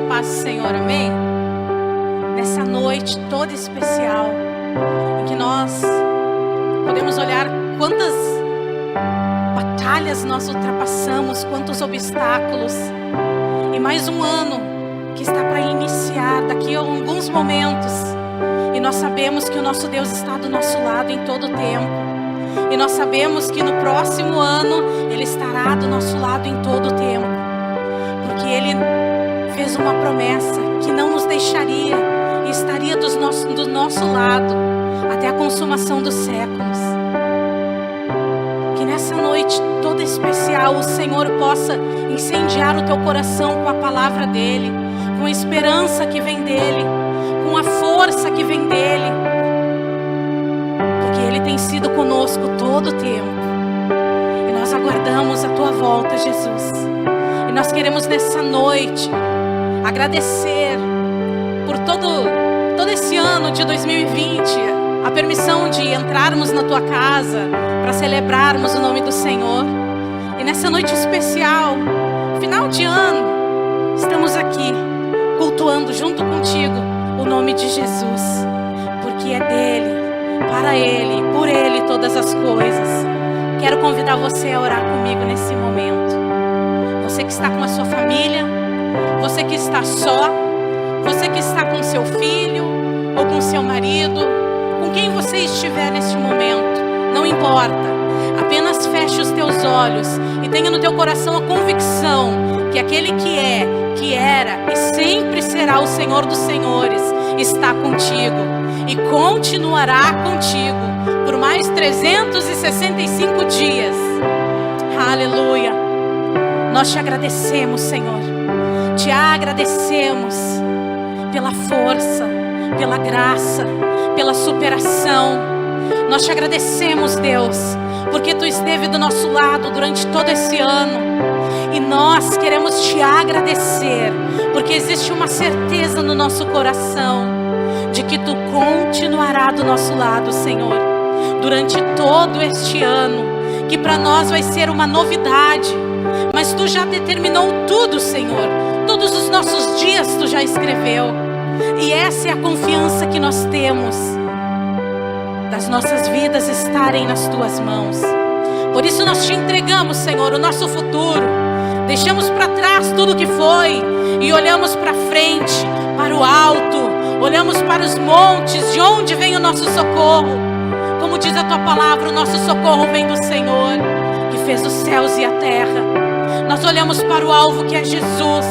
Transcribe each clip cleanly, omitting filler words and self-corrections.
paz do Senhor, amém? Nessa noite toda especial, em que nós podemos olhar quantas batalhas nós ultrapassamos, quantos obstáculos, e mais um ano que está para iniciar daqui a alguns momentos, e nós sabemos que o nosso Deus está do nosso lado em todo o tempo, e nós sabemos que no próximo ano Ele estará do nosso lado em todo o tempo, porque Ele fez uma promessa que não nos deixaria e estaria do nosso lado até a consumação dos séculos. Que nessa noite toda especial o Senhor possa incendiar o teu coração com a palavra dEle, com a esperança que vem dEle, com a força que vem dEle, porque Ele tem sido conosco todo o tempo, e nós aguardamos a tua volta, Jesus. E nós queremos nessa noite agradecer por todo esse ano de 2020, a permissão de entrarmos na tua casa para celebrarmos o nome do Senhor. E nessa noite especial, final de ano, estamos aqui cultuando junto contigo o nome de Jesus, porque é dele, para ele, por ele todas as coisas. Quero convidar você a orar comigo nesse momento. Você que está com a sua família, você que está só, você que está com seu filho ou com seu marido, com quem você estiver neste momento, não importa. Apenas feche os teus olhos e tenha no teu coração a convicção que aquele que é, que era e sempre será o Senhor dos Senhores está contigo e continuará contigo por mais 365 dias. Aleluia! Nós te agradecemos, Senhor. Te agradecemos pela força, pela graça, pela superação. Nós te agradecemos, Deus, porque Tu esteve do nosso lado durante todo esse ano. E nós queremos te agradecer, porque existe uma certeza no nosso coração de que Tu continuará do nosso lado, Senhor, durante todo este ano, que para nós vai ser uma novidade, mas Tu já determinou tudo, Senhor. Todos os nossos dias Tu já escreveu, e essa é a confiança que nós temos, das nossas vidas estarem nas Tuas mãos. Por isso nós Te entregamos, Senhor, o nosso futuro. Deixamos para trás tudo o que foi e olhamos para frente, para o alto. Olhamos para os montes, de onde vem o nosso socorro. Como diz a Tua palavra, o nosso socorro vem do Senhor, que fez os céus e a terra. Nós olhamos para o alvo, que é Jesus,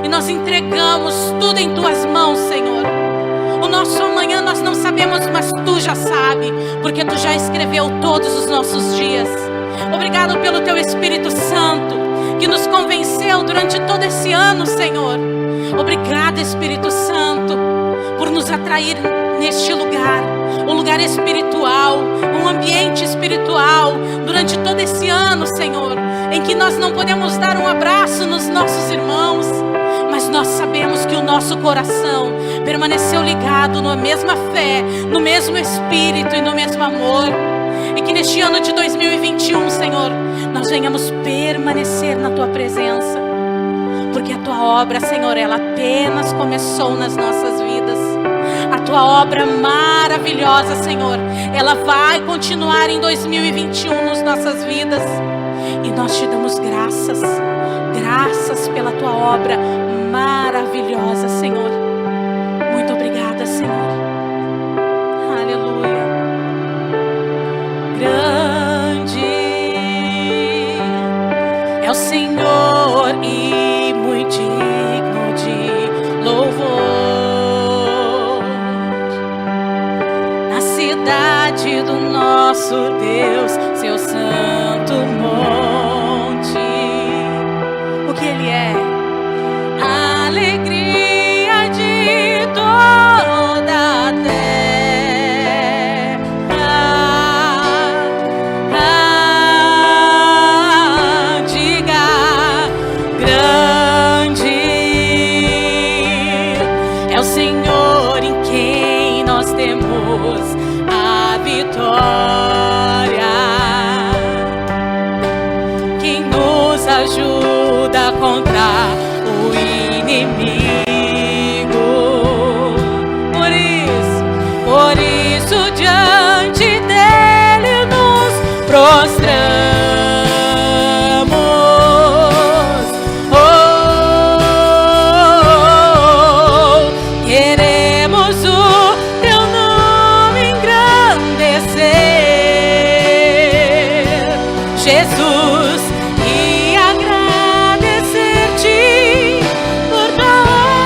e nós entregamos tudo em Tuas mãos, Senhor. O nosso amanhã nós não sabemos, mas Tu já sabe, porque Tu já escreveu todos os nossos dias. Obrigado pelo Teu Espírito Santo, que nos convenceu durante todo esse ano, Senhor. Obrigado, Espírito Santo, por nos atrair neste lugar, um lugar espiritual, um ambiente espiritual, durante todo esse ano, Senhor, em que nós não podemos dar um abraço nos nossos irmãos, mas nós sabemos que o nosso coração permaneceu ligado na mesma fé, no mesmo Espírito e no mesmo amor. E que neste ano de 2021, Senhor, nós venhamos permanecer na Tua presença, porque a Tua obra, Senhor, ela apenas começou nas nossas vidas. A Tua obra maravilhosa, Senhor, ela vai continuar em 2021 nas nossas vidas. E nós Te damos graças, graças pela Tua obra maravilhosa, Senhor. Muito obrigada, Senhor. Aleluia. Grande é o Senhor e muito digno de louvor. Na cidade do nosso Deus, seu santo monte, o que Ele é? A alegria de toda a terra. Diga, grande é o Senhor em quem nós temos a vitória, quem nos ajuda contra o inimigo. diante dele nos prostramos. Oh, queremos o teu nome engrandecer, Jesus, e agradecer-te por tua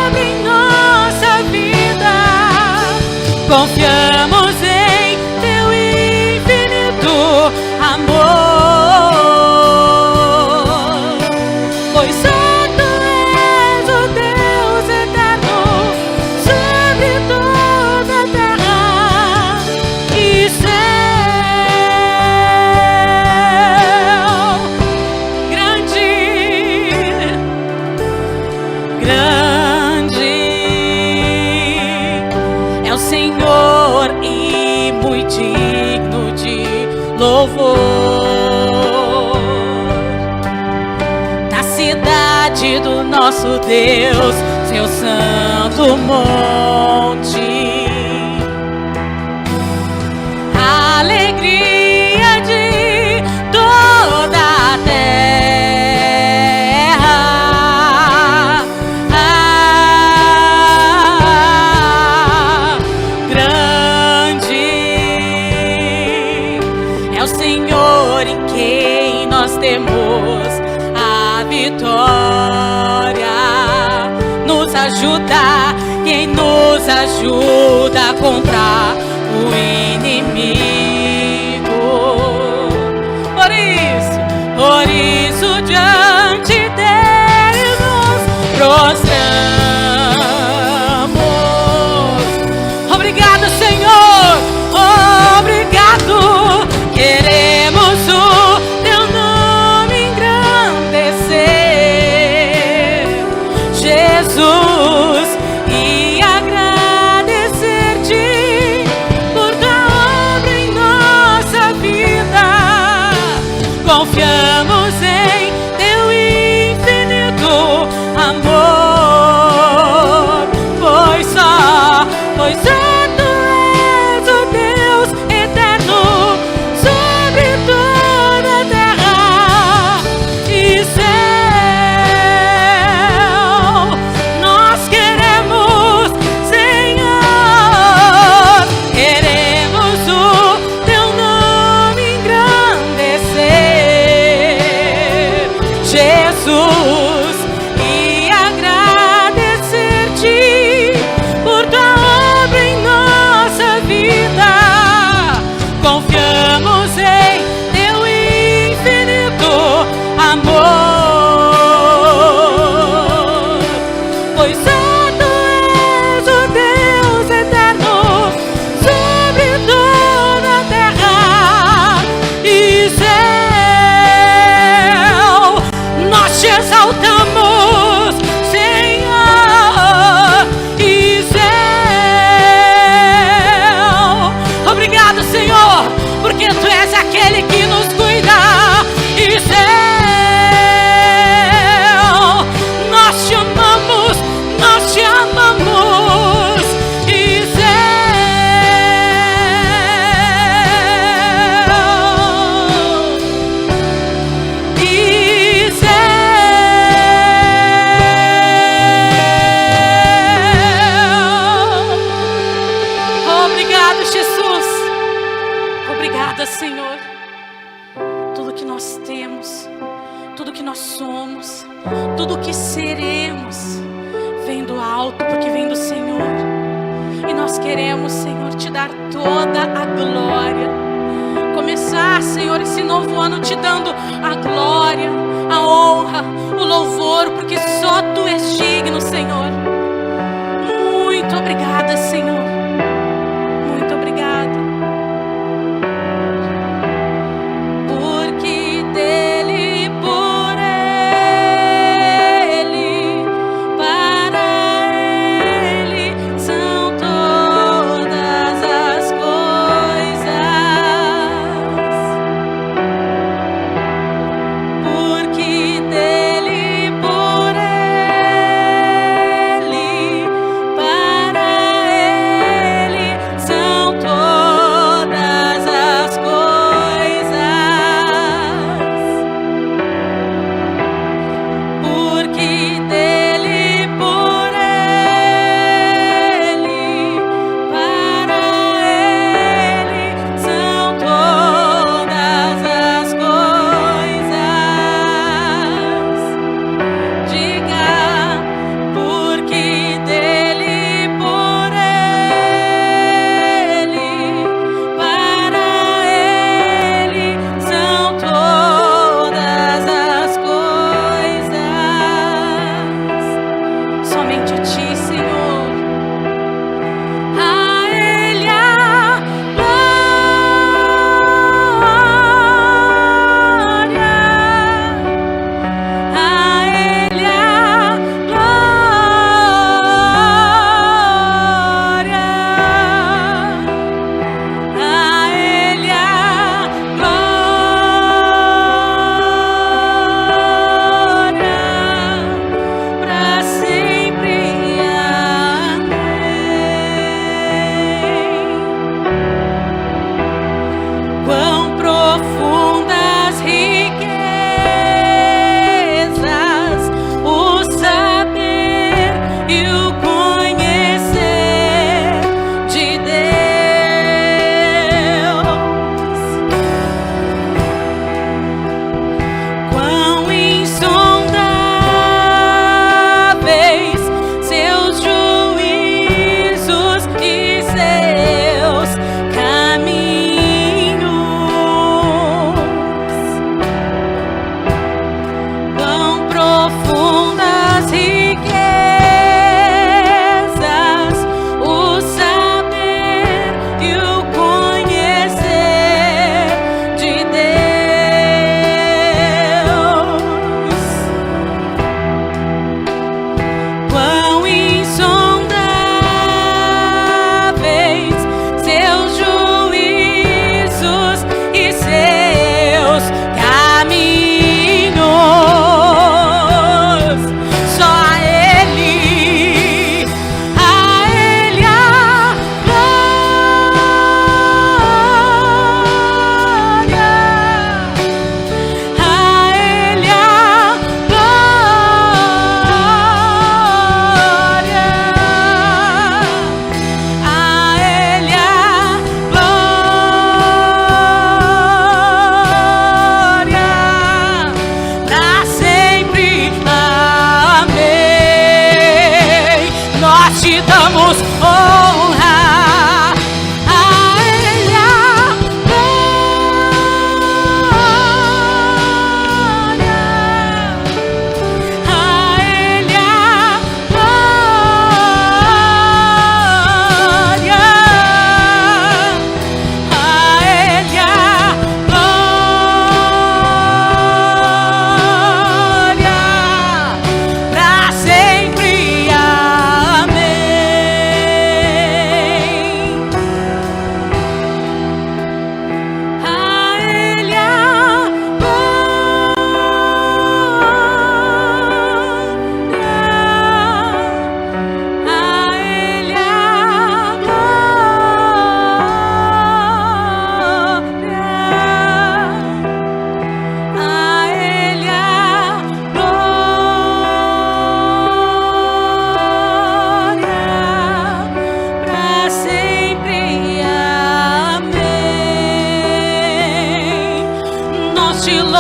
obra em nossa vida. Confiamos em teu infinito amor, pois só tu és o Deus eterno sobre toda a terra e céu. Grande, grande é o Senhor e muito digno de louvor. Na cidade do nosso Deus, seu santo monte, a alegria de toda a terra. Grande é o Senhor em quem nós temos a vitória. Nos ajuda, quem nos ajuda contra o inimigo. Por isso diante dele nos prostramos. Obrigado, Senhor, obrigado. Queremos o teu nome engrandecer, Jesus, e agradecer-te por tua obra em nossa vida. Confiamos em teu infinito amor, pois só tu és o Deus eterno sobre toda a terra e céu. Nós queremos, Senhor, queremos o teu nome engrandecer, Jesus, e agradecer-te por tua obra em nossa vida. Confiamos em teu infinito amor, pois só tu és o Deus eterno sobre toda a terra e céu. Nós te exaltamos, Senhor, e céu. Obrigado, Senhor, porque tu és aquele que nos cuida e céu. Nós te amamos e céu. Obrigado, Jesus. Obrigada, Senhor. Tudo que nós temos, tudo que nós somos, tudo que seremos, vem do alto, porque vem do Senhor. E nós queremos, Senhor, te dar toda a glória. Começar, Senhor, esse novo ano te dando a glória, a honra, o louvor, porque só tu és digno, Senhor. Muito obrigada, Senhor. Muito obrigada. Porque dele, por ele, para ele são todas as coisas. Porque dele, por ele, para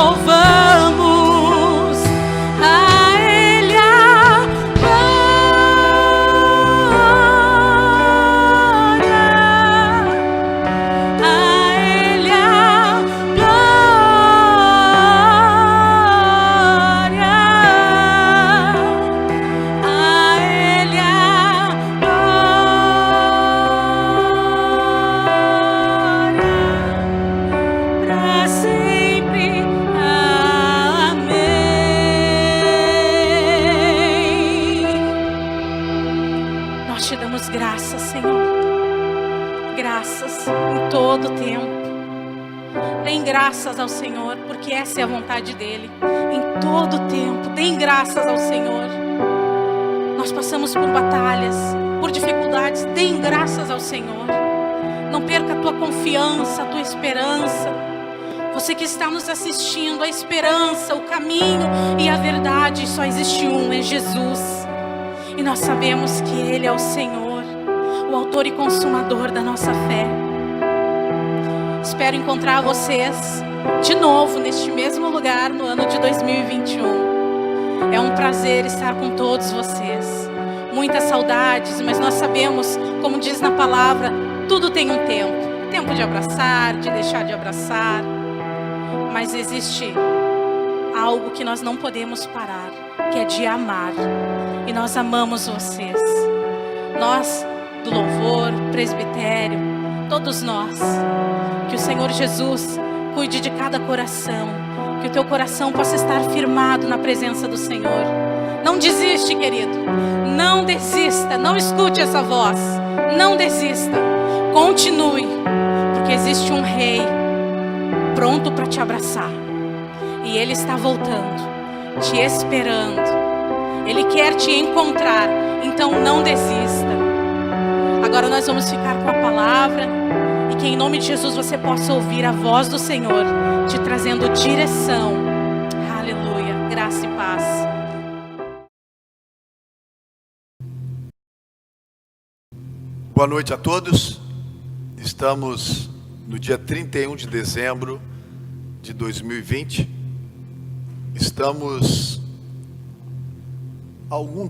louvamos. A Ele a glória, a Ele a glória, a Ele a glória, para sempre. Nós te damos graças, Senhor. Graças em todo tempo. Deem graças ao Senhor, porque essa é a vontade dEle. Em todo tempo, deem graças ao Senhor. Nós passamos por batalhas, por dificuldades. Deem graças ao Senhor. Não perca a tua confiança, a tua esperança. Você que está nos assistindo, a esperança, o caminho e a verdade, só existe um, é Jesus. E nós sabemos que Ele é o Senhor, o autor e consumador da nossa fé. Espero encontrar vocês de novo neste mesmo lugar no ano de 2021. É um prazer estar com todos vocês. Muitas saudades, mas nós sabemos, como diz na palavra, tudo tem um tempo. Tempo de abraçar, de deixar de abraçar. Mas existe algo que nós não podemos parar, que é de amar. E nós amamos vocês. Nós, do louvor, presbitério, todos nós. Que o Senhor Jesus cuide de cada coração. Que o teu coração possa estar firmado na presença do Senhor. Não desiste, querido. Não desista. Não escute essa voz. Não desista. Continue. Porque existe um rei pronto para te abraçar. E Ele está voltando, te esperando. Ele quer te encontrar, então não desista. Agora nós vamos ficar com a palavra e que em nome de Jesus você possa ouvir a voz do Senhor te trazendo direção. Aleluia, graça e paz. Boa noite a todos. Estamos no dia 31 de dezembro de 2020. Estamos há um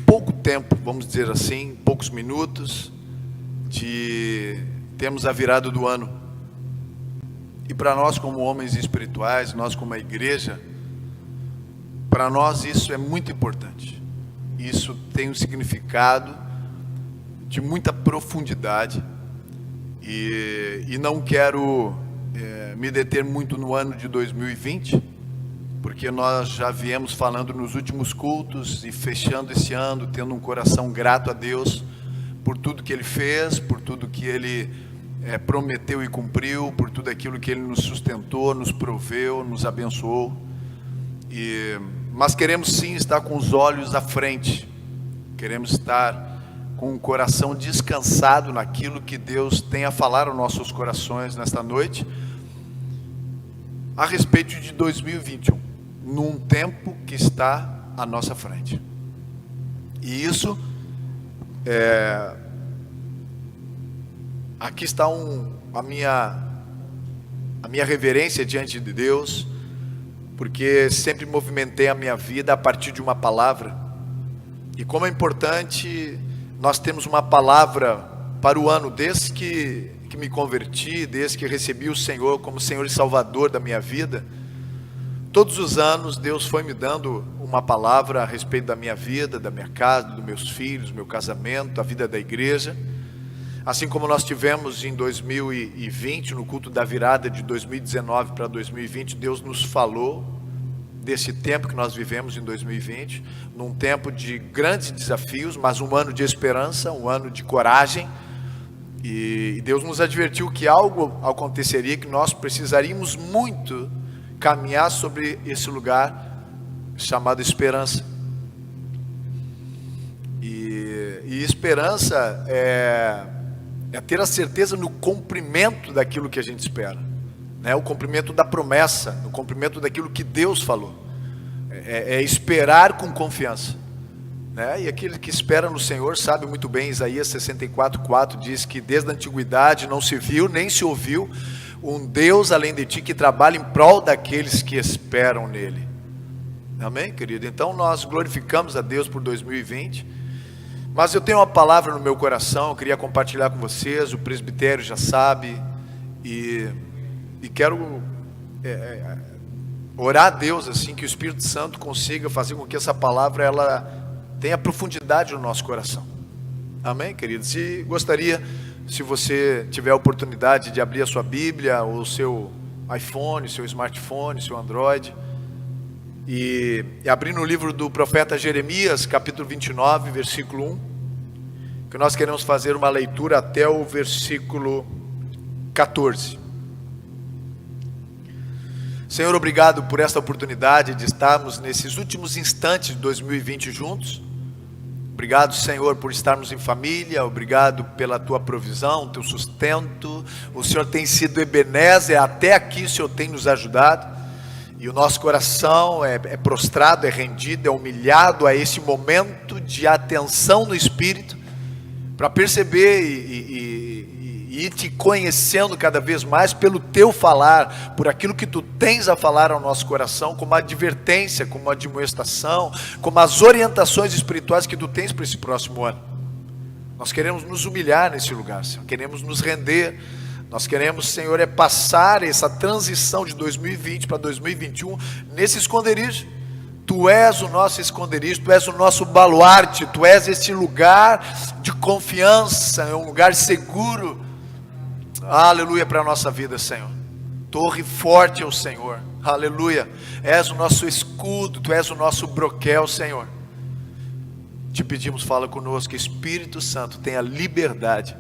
pouco tempo, vamos dizer assim, poucos minutos, de termos a virada do ano. E para nós como homens espirituais, nós como a igreja, para nós isso é muito importante. Isso tem um significado de muita profundidade. E não quero me deter muito no ano de 2020, porque nós já viemos falando nos últimos cultos e fechando esse ano, tendo um coração grato a Deus por tudo que Ele fez, por tudo que Ele prometeu e cumpriu, por tudo aquilo que Ele nos sustentou, nos proveu, nos abençoou. Mas queremos sim estar com os olhos à frente, queremos estar com o coração descansado naquilo que Deus tem a falar aos nossos corações nesta noite, a respeito de 2021, num tempo que está à nossa frente. E isso, aqui está a minha reverência diante de Deus, porque sempre movimentei a minha vida a partir de uma palavra, e como é importante nós temos uma palavra para o ano, desde que me converti, desde que recebi o Senhor como Senhor e Salvador da minha vida. Todos os anos Deus foi me dando uma palavra a respeito da minha vida, da minha casa, dos meus filhos, do meu casamento, a vida da igreja. Assim como nós tivemos em 2020, no culto da virada de 2019 para 2020, Deus nos falou desse tempo que nós vivemos em 2020, num tempo de grandes desafios, mas um ano de esperança, um ano de coragem, e Deus nos advertiu que algo aconteceria, que nós precisaríamos muito caminhar sobre esse lugar chamado esperança. E esperança é ter a certeza no cumprimento daquilo que a gente espera. O cumprimento da promessa, o cumprimento daquilo que Deus falou, é esperar com confiança, E aquele que espera no Senhor sabe muito bem. Isaías 64:4 diz que desde a antiguidade não se viu nem se ouviu um Deus além de ti que trabalha em prol daqueles que esperam nele. Amém, querido? Então nós glorificamos a Deus por 2020, mas eu tenho uma palavra no meu coração, eu queria compartilhar com vocês. O presbitério já sabe, e quero orar a Deus assim, que o Espírito Santo consiga fazer com que essa palavra ela tenha profundidade no nosso coração. Amém, querido? Se gostaria, se você tiver a oportunidade de abrir a sua Bíblia, ou o seu iPhone, seu smartphone, seu Android, e abrir no livro do profeta Jeremias, capítulo 29, versículo 1, que nós queremos fazer uma leitura até o versículo 14. Senhor, obrigado por esta oportunidade de estarmos nesses últimos instantes de 2020 juntos. Obrigado, Senhor, por estarmos em família. Obrigado pela tua provisão, teu sustento. O Senhor tem sido Ebenezer, até aqui o Senhor tem nos ajudado. E o nosso coração é prostrado, é rendido, é humilhado a esse momento de atenção no Espírito, para perceber e ir te conhecendo cada vez mais pelo teu falar, por aquilo que tu tens a falar ao nosso coração, como advertência, como admoestação, como as orientações espirituais que tu tens para esse próximo ano. Nós queremos nos humilhar nesse lugar, Senhor, queremos nos render. Nós queremos, Senhor, passar essa transição de 2020 para 2021 nesse esconderijo. Tu és o nosso esconderijo, Tu és o nosso baluarte, Tu és esse lugar de confiança, é um lugar seguro. Aleluia, para a nossa vida, Senhor. Torre forte é o Senhor, aleluia. És o nosso escudo, Tu és o nosso broquel, Senhor. Te pedimos, fala conosco, Espírito Santo, tenha liberdade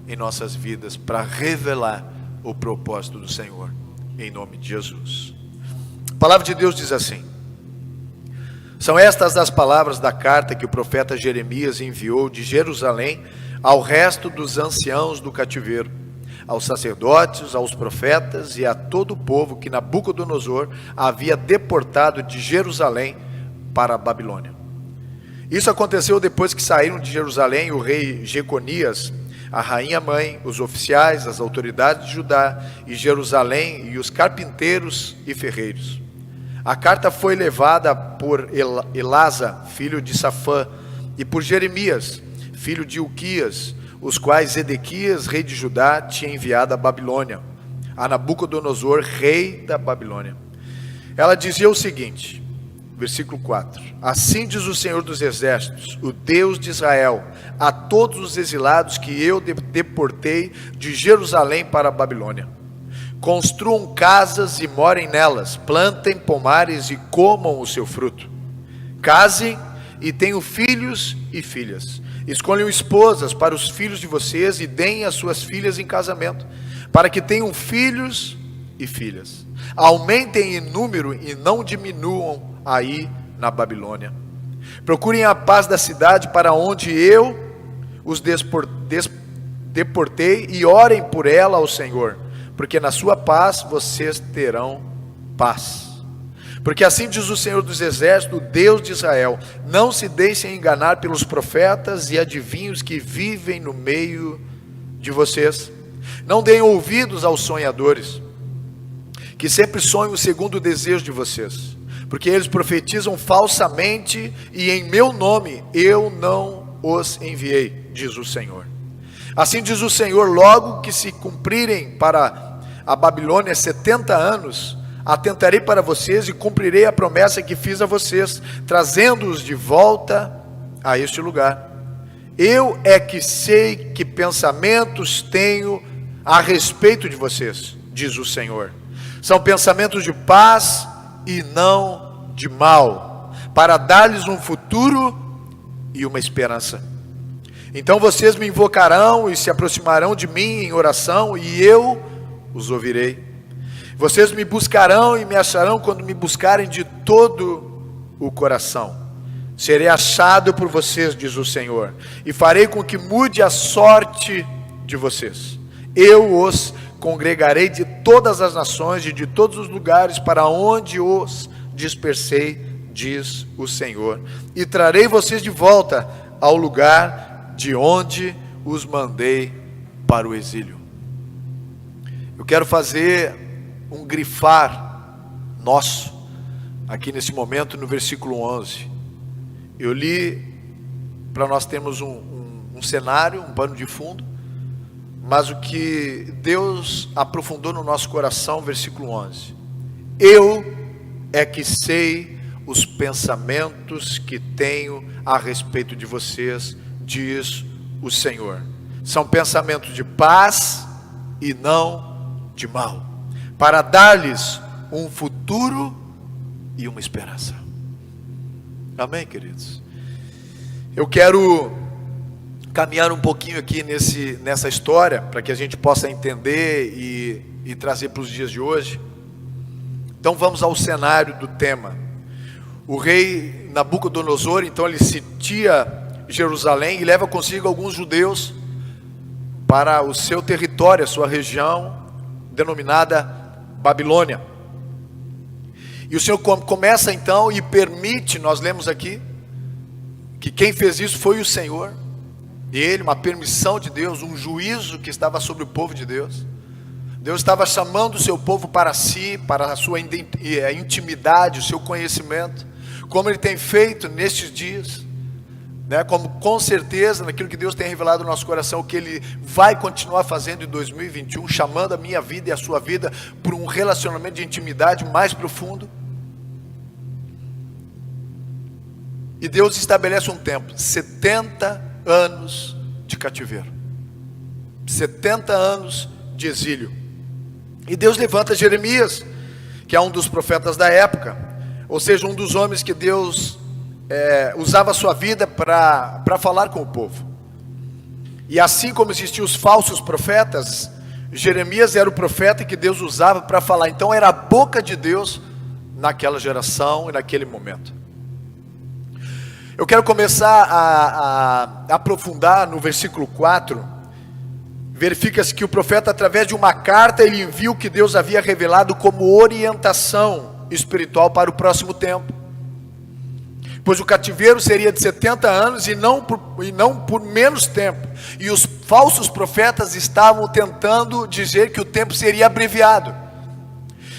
em nossas vidas para revelar o propósito do Senhor, em nome de Jesus. A palavra de Deus diz assim: são estas as palavras da carta que o profeta Jeremias enviou de Jerusalém ao resto dos anciãos do cativeiro, aos sacerdotes, aos profetas e a todo o povo que Nabucodonosor havia deportado de Jerusalém para a Babilônia. Isso aconteceu depois que saíram de Jerusalém o rei Jeconias, a rainha mãe, os oficiais, as autoridades de Judá e Jerusalém e os carpinteiros e ferreiros. A carta foi levada por Elasa, filho de Safã, e por Jeremias, filho de Ilquias, os quais Edequias, rei de Judá, tinha enviado à Babilônia, a Nabucodonosor, rei da Babilônia. Ela dizia o seguinte, versículo 4: assim diz o Senhor dos Exércitos, o Deus de Israel, a todos os exilados que eu deportei de Jerusalém para a Babilônia: construam casas e morem nelas, plantem pomares e comam o seu fruto, casem e tenham filhos e filhas, escolham esposas para os filhos de vocês e deem as suas filhas em casamento, para que tenham filhos e filhas, aumentem em número e não diminuam aí na Babilônia. Procurem a paz da cidade para onde eu os deportei e orem por ela ao Senhor, porque na sua paz vocês terão paz. Porque assim diz o Senhor dos Exércitos, o Deus de Israel: não se deixem enganar pelos profetas e adivinhos que vivem no meio de vocês. Não deem ouvidos aos sonhadores, que sempre sonham segundo o desejo de vocês, porque eles profetizam falsamente e em meu nome eu não os enviei, diz o Senhor. Assim diz o Senhor: logo que se cumprirem para a Babilônia 70 anos, atentarei para vocês e cumprirei a promessa que fiz a vocês, trazendo-os de volta a este lugar. Eu é que sei que pensamentos tenho a respeito de vocês, diz o Senhor. São pensamentos de paz e não de mal, para dar-lhes um futuro e uma esperança. Então vocês me invocarão e se aproximarão de mim em oração, e eu os ouvirei. Vocês me buscarão e me acharão quando me buscarem de todo o coração. Serei achado por vocês, diz o Senhor, e farei com que mude a sorte de vocês. Eu os congregarei de todas as nações e de todos os lugares para onde os dispersei, diz o Senhor, e trarei vocês de volta ao lugar de onde os mandei para o exílio. Eu quero fazer um grifar nosso, aqui nesse momento, no versículo 11. Eu li para nós termos um cenário, um pano de fundo, mas o que Deus aprofundou no nosso coração, versículo 11. Eu é que sei os pensamentos que tenho a respeito de vocês, diz o Senhor. São pensamentos de paz e não de mal, para dar-lhes um futuro e uma esperança. Amém, queridos? Eu quero caminhar um pouquinho aqui nessa história, para que a gente possa entender e trazer para os dias de hoje. Então vamos ao cenário do tema. O rei Nabucodonosor, então, ele sitia Jerusalém e leva consigo alguns judeus para o seu território, a sua região, denominada Babilônia. E o Senhor começa então e permite, nós lemos aqui, que quem fez isso foi o Senhor. Ele, uma permissão de Deus, um juízo que estava sobre o povo de Deus. Deus estava chamando o seu povo para si, para a sua intimidade, o seu conhecimento, como Ele tem feito nestes dias, né? Como com certeza, naquilo que Deus tem revelado no nosso coração, o que Ele vai continuar fazendo em 2021, chamando a minha vida e a sua vida por um relacionamento de intimidade mais profundo. E Deus estabelece um tempo, 70 anos de cativeiro, 70 anos de exílio. E Deus levanta Jeremias, que é um dos profetas da época, ou seja, um dos homens que Deus usava a sua vida para falar com o povo. E assim como existiam os falsos profetas, Jeremias era o profeta que Deus usava para falar. Então era a boca de Deus naquela geração e naquele momento. Eu quero começar a aprofundar no versículo 4. Verifica-se que o profeta, através de uma carta, ele envia o que Deus havia revelado como orientação espiritual para o próximo tempo. Pois o cativeiro seria de 70 anos e não por menos tempo. E os falsos profetas estavam tentando dizer que o tempo seria abreviado.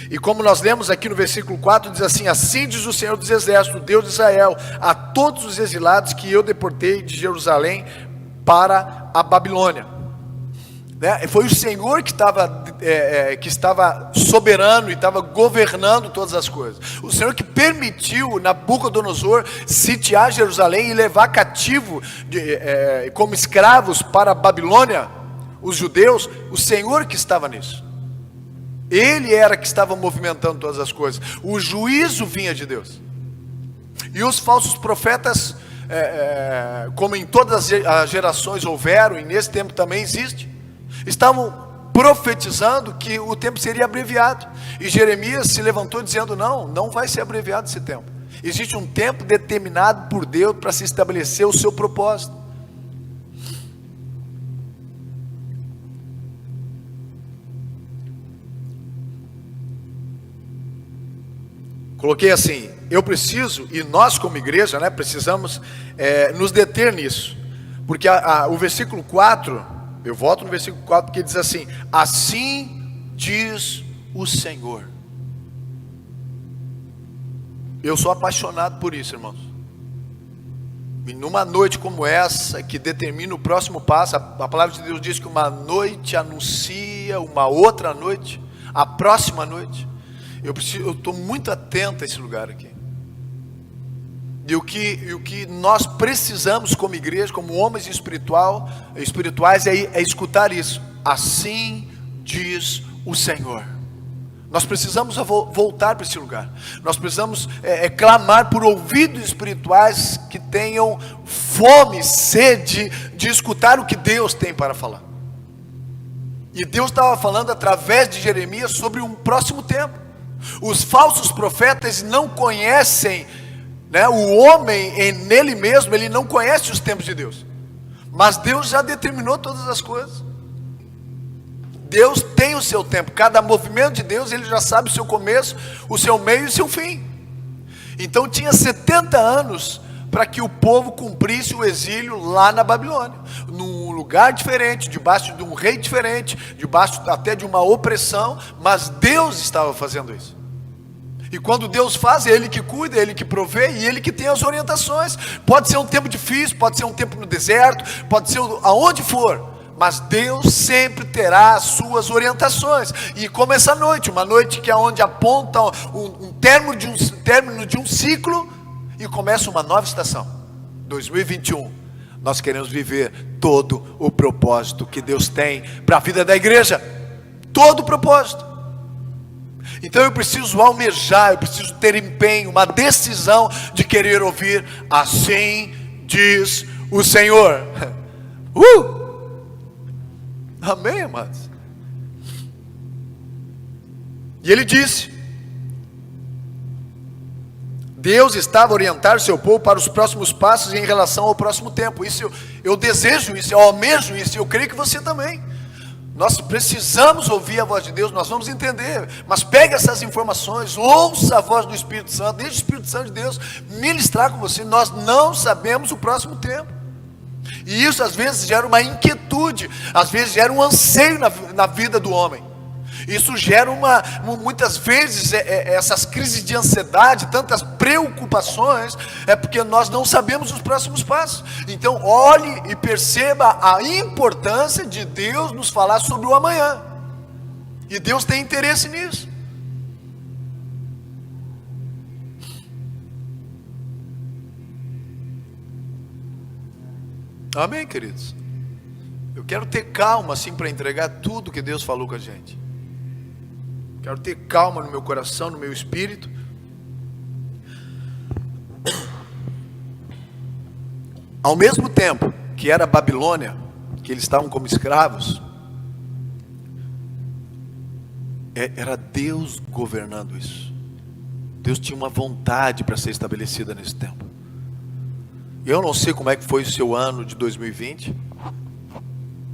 E como nós lemos aqui no versículo 4, diz assim: assim diz o Senhor dos Exércitos, Deus de Israel, a todos os exilados que eu deportei de Jerusalém para a Babilônia. Né? Foi o Senhor que estava soberano e estava governando todas as coisas. O Senhor que permitiu Nabucodonosor sitiar Jerusalém e levar cativo como escravos para a Babilônia os judeus. O Senhor que estava nisso. Ele era que estava movimentando todas as coisas. O juízo vinha de Deus. E os falsos profetas, como em todas as gerações houveram, e nesse tempo também existe, estavam profetizando que o tempo seria abreviado. E Jeremias se levantou dizendo: não vai ser abreviado esse tempo. Existe um tempo determinado por Deus para se estabelecer o seu propósito. Coloquei assim: eu preciso, e nós como igreja, né, precisamos nos deter nisso. Porque o versículo 4... eu volto no versículo 4, porque diz assim: assim diz o Senhor. Eu sou apaixonado por isso, irmãos. E numa noite como essa, que determina o próximo passo, a palavra de Deus diz que uma noite anuncia uma outra noite, a próxima noite. Eu estou muito atento a esse lugar aqui. E o que nós precisamos como igreja, como homens espirituais, é escutar isso. Assim diz o Senhor. Nós precisamos voltar para esse lugar. Nós precisamos clamar por ouvidos espirituais que tenham fome, sede de escutar o que Deus tem para falar. E Deus estava falando através de Jeremias sobre um próximo tempo. Os falsos profetas não conhecem, né, o homem nele mesmo, ele não conhece os tempos de Deus. Mas Deus já determinou todas as coisas. Deus tem o seu tempo. Cada movimento de Deus, Ele já sabe o seu começo, o seu meio e o seu fim. Então tinha 70 anos para que o povo cumprisse o exílio lá na Babilônia. No lugar diferente, debaixo de um rei diferente, debaixo até de uma opressão, mas Deus estava fazendo isso. E quando Deus faz, é Ele que cuida, é Ele que provê e Ele que tem as orientações. Pode ser um tempo difícil, pode ser um tempo no deserto, pode ser aonde for, mas Deus sempre terá as suas orientações. E como essa noite, uma noite que é onde aponta um término de um ciclo e começa uma nova estação, 2021. Nós queremos viver todo o propósito que Deus tem para a vida da igreja, todo o propósito. Então eu preciso almejar, eu preciso ter empenho, uma decisão de querer ouvir, assim diz o Senhor. Amém, amados? E ele disse, Deus estava a orientar seu povo para os próximos passos em relação ao próximo tempo. Isso eu desejo isso, eu almejo isso, eu creio que você também. Nós precisamos ouvir a voz de Deus, nós vamos entender, mas pegue essas informações, ouça a voz do Espírito Santo, deixe o Espírito Santo de Deus ministrar com você. Nós não sabemos o próximo tempo, e isso às vezes gera uma inquietude, às vezes gera um anseio na vida do homem. Isso gera muitas vezes essas crises de ansiedade, tantas preocupações, é porque nós não sabemos os próximos passos. Então olhe e perceba a importância de Deus nos falar sobre o amanhã, e Deus tem interesse nisso. Amém, queridos? Eu quero ter calma assim para entregar tudo que Deus falou com a gente. Quero ter calma no meu coração, no meu espírito. Ao mesmo tempo que era a Babilônia, que eles estavam como escravos, era Deus governando isso. Deus tinha uma vontade para ser estabelecida nesse tempo. Eu não sei como é que foi o seu ano de 2020,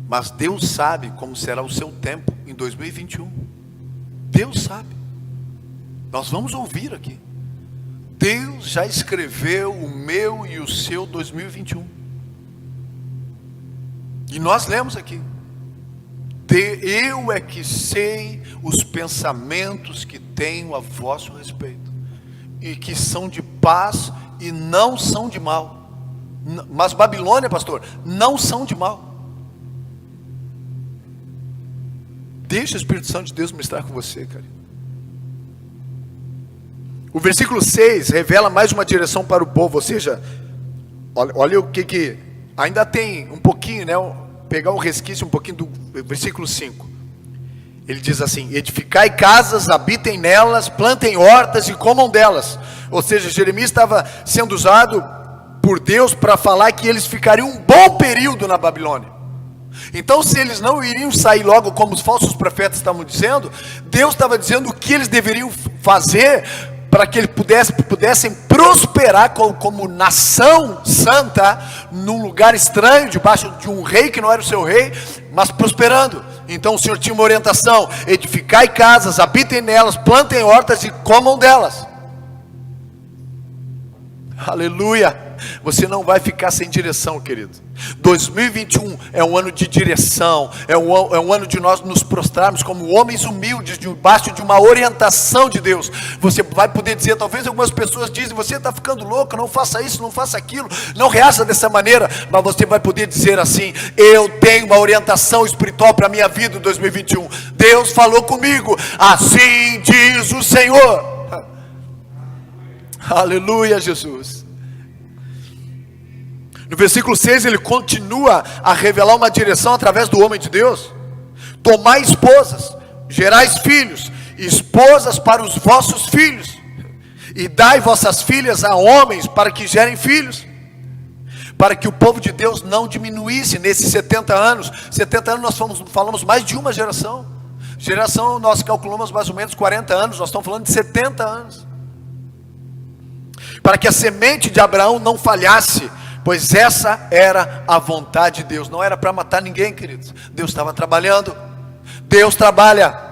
mas Deus sabe como será o seu tempo em 2021. Deus sabe. Nós vamos ouvir aqui. Deus já escreveu o meu e o seu 2021. E nós lemos aqui. Eu é que sei os pensamentos que tenho a vosso respeito, e que são de paz e não são de mal. Mas Babilônia, pastor, não são de mal. Deixa o Espírito Santo de Deus ministrar com você, cara. O versículo 6 revela mais uma direção para o povo, ou seja, olha o que ainda tem um pouquinho, né? Pegar um resquício um pouquinho do versículo 5. Ele diz assim: edificai casas, habitem nelas, plantem hortas e comam delas. Ou seja, Jeremias estava sendo usado por Deus para falar que eles ficariam um bom período na Babilônia. Então, se eles não iriam sair logo como os falsos profetas estavam dizendo, Deus estava dizendo o que eles deveriam fazer para que eles pudessem prosperar como nação santa, num lugar estranho, debaixo de um rei que não era o seu rei, mas prosperando. Então o Senhor tinha uma orientação: edificai casas, habitem nelas, plantem hortas e comam delas. Aleluia! Você não vai ficar sem direção, querido. 2021 é um ano de direção, é um ano de nós nos prostrarmos como homens humildes, debaixo de uma orientação de Deus. Você vai poder dizer, talvez algumas pessoas dizem, você está ficando louco, não faça isso, não faça aquilo, não reaja dessa maneira, mas você vai poder dizer assim: eu tenho uma orientação espiritual para a minha vida em 2021, Deus falou comigo, assim diz o Senhor. Aleluia, Jesus. No versículo 6 ele continua a revelar uma direção através do homem de Deus: tomai esposas, gerais filhos, esposas para os vossos filhos, e dai vossas filhas a homens para que gerem filhos, para que o povo de Deus não diminuísse nesses 70 anos. 70 anos nós falamos mais de uma geração. Geração nós calculamos mais ou menos 40 anos, nós estamos falando de 70 anos. Para que a semente de Abraão não falhasse, pois essa era a vontade de Deus. Não era para matar ninguém, queridos. Deus estava trabalhando. Deus trabalha.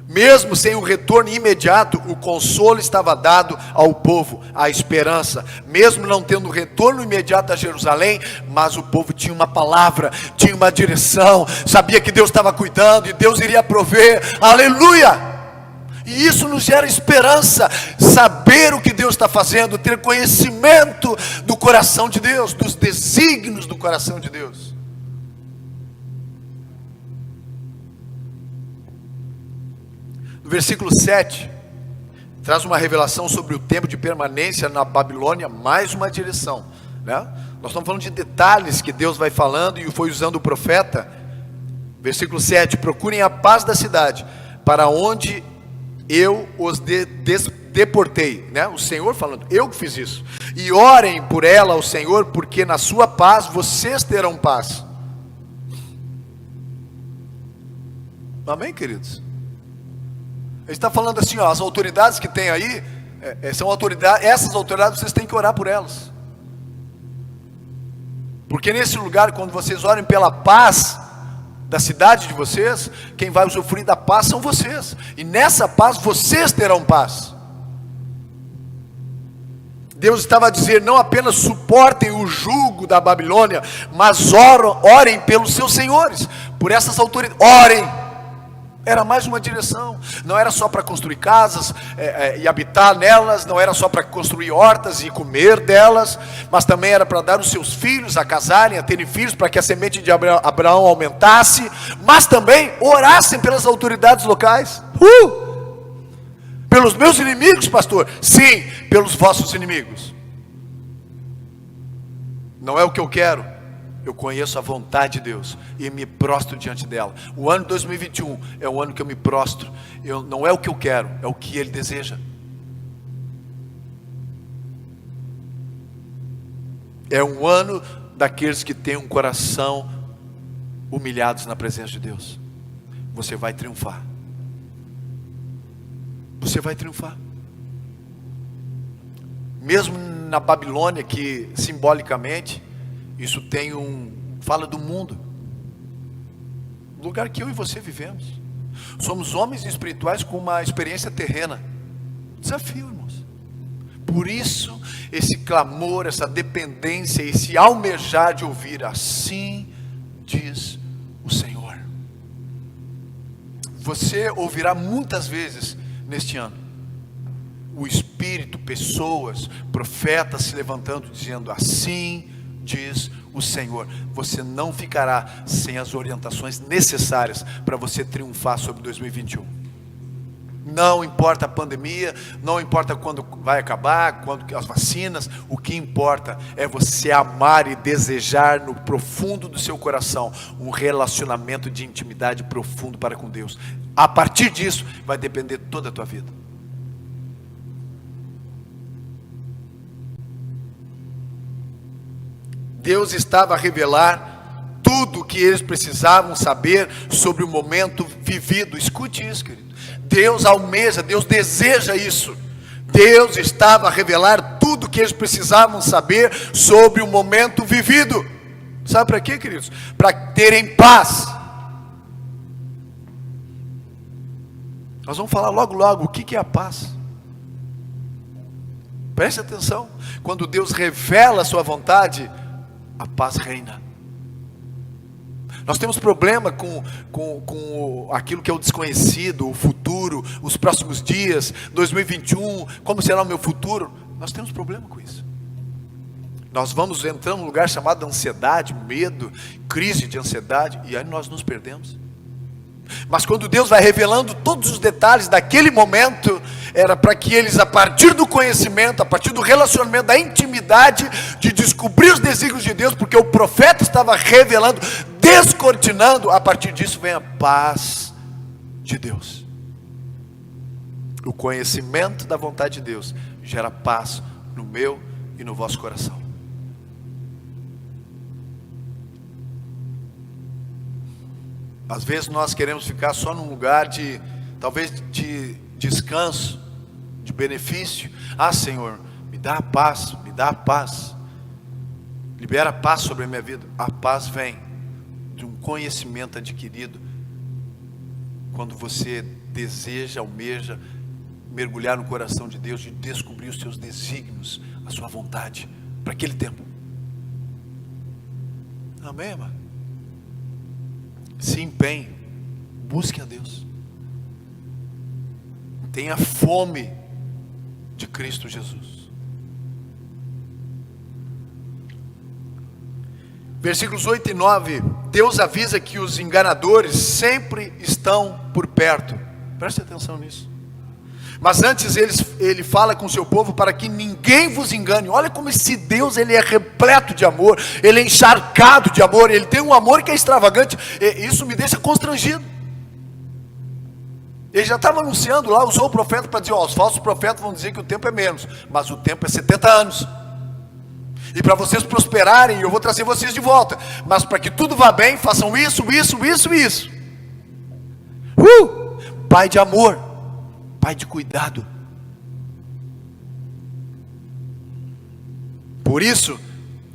Mesmo sem um retorno imediato, o consolo estava dado ao povo, a esperança. Mesmo não tendo retorno imediato a Jerusalém, mas o povo tinha uma palavra, tinha uma direção, sabia que Deus estava cuidando e Deus iria prover. Aleluia! E isso nos gera esperança, saber o que Deus está fazendo, ter conhecimento do coração de Deus, dos desígnios do coração de Deus. No versículo 7, traz uma revelação sobre o tempo de permanência na Babilônia, mais uma direção, né? Nós estamos falando de detalhes que Deus vai falando e foi usando o profeta. Versículo 7, procurem a paz da cidade, para onde eu os deportei, né? O Senhor falando, eu que fiz isso, e orem por ela ao Senhor, porque na sua paz vocês terão paz. Amém, queridos? Ele está falando assim, ó, as autoridades que tem aí, são autoridades, essas autoridades vocês têm que orar por elas. Porque nesse lugar, quando vocês orem pela paz da cidade de vocês, quem vai usufruir da paz são vocês. E nessa paz vocês terão paz. Deus estava a dizer, não apenas suportem o jugo da Babilônia, mas orem pelos seus senhores, por essas autoridades, orem. Era mais uma direção, não era só para construir casas e habitar nelas, não era só para construir hortas e comer delas, mas também era para dar os seus filhos a casarem, a terem filhos, para que a semente de Abraão aumentasse, mas também orassem pelas autoridades locais. Pelos meus inimigos, pastor? Sim, pelos vossos inimigos. Não é o que eu quero. Eu conheço a vontade de Deus e me prostro diante dela. O ano 2021 é o ano que eu me prostro. Não é o que eu quero, é o que Ele deseja. É um ano daqueles que têm um coração humilhados na presença de Deus. Você vai triunfar. Você vai triunfar. Mesmo na Babilônia, que simbolicamente isso fala do mundo, lugar que eu e você vivemos. Somos homens espirituais com uma experiência terrena. Desafio, irmãos. Por isso, esse clamor, essa dependência, esse almejar de ouvir, assim diz o Senhor. Você ouvirá muitas vezes neste ano o Espírito, pessoas, profetas se levantando, dizendo, assim diz o Senhor. Você não ficará sem as orientações necessárias para você triunfar sobre 2021. Não importa a pandemia, não importa quando vai acabar, quando as vacinas, o que importa é você amar e desejar no profundo do seu coração um relacionamento de intimidade profundo para com Deus. A partir disso vai depender toda a tua vida. Deus estava a revelar tudo o que eles precisavam saber sobre o momento vivido. Escute isso, querido. Deus almeja, Deus deseja isso. Deus estava a revelar tudo o que eles precisavam saber sobre o momento vivido. Sabe para quê, queridos? Para terem paz. Nós vamos falar logo o que é a paz. Preste atenção. Quando Deus revela a sua vontade, a paz reina. Nós temos problema com aquilo que é o desconhecido, o futuro, os próximos dias, 2021, como será o meu futuro? Nós temos problema com isso. Nós vamos entrar num lugar chamado ansiedade, medo, crise de ansiedade, e aí nós nos perdemos. Mas quando Deus vai revelando todos os detalhes daquele momento, era para que eles, a partir do conhecimento, a partir do relacionamento, da intimidade, de descobrir os desígnios de Deus, porque o profeta estava revelando, descortinando, a partir disso vem a paz de Deus. O conhecimento da vontade de Deus gera paz no meu e no vosso coração. Às vezes nós queremos ficar só num lugar de, talvez de descanso, de benefício. Ah, Senhor, me dá a paz, me dá a paz. Libera a paz sobre a minha vida. A paz vem de um conhecimento adquirido quando você deseja, almeja mergulhar no coração de Deus e descobrir os seus desígnios, a sua vontade para aquele tempo. Amém, irmão? Se empenhe, busque a Deus, tenha fome de Cristo Jesus. Versículos 8 e 9, Deus avisa que os enganadores sempre estão por perto. Preste atenção nisso. Mas antes ele fala com o seu povo para que ninguém vos engane. Olha como esse Deus, ele é repleto de amor, ele é encharcado de amor, ele tem um amor que é extravagante. Isso me deixa constrangido. Ele já estava anunciando lá, usou o profeta para dizer, os falsos profetas vão dizer que o tempo é menos, mas o tempo é 70 anos. E para vocês prosperarem, eu vou trazer vocês de volta. Mas para que tudo vá bem, façam isso. Pai de amor, Pai de cuidado. Por isso,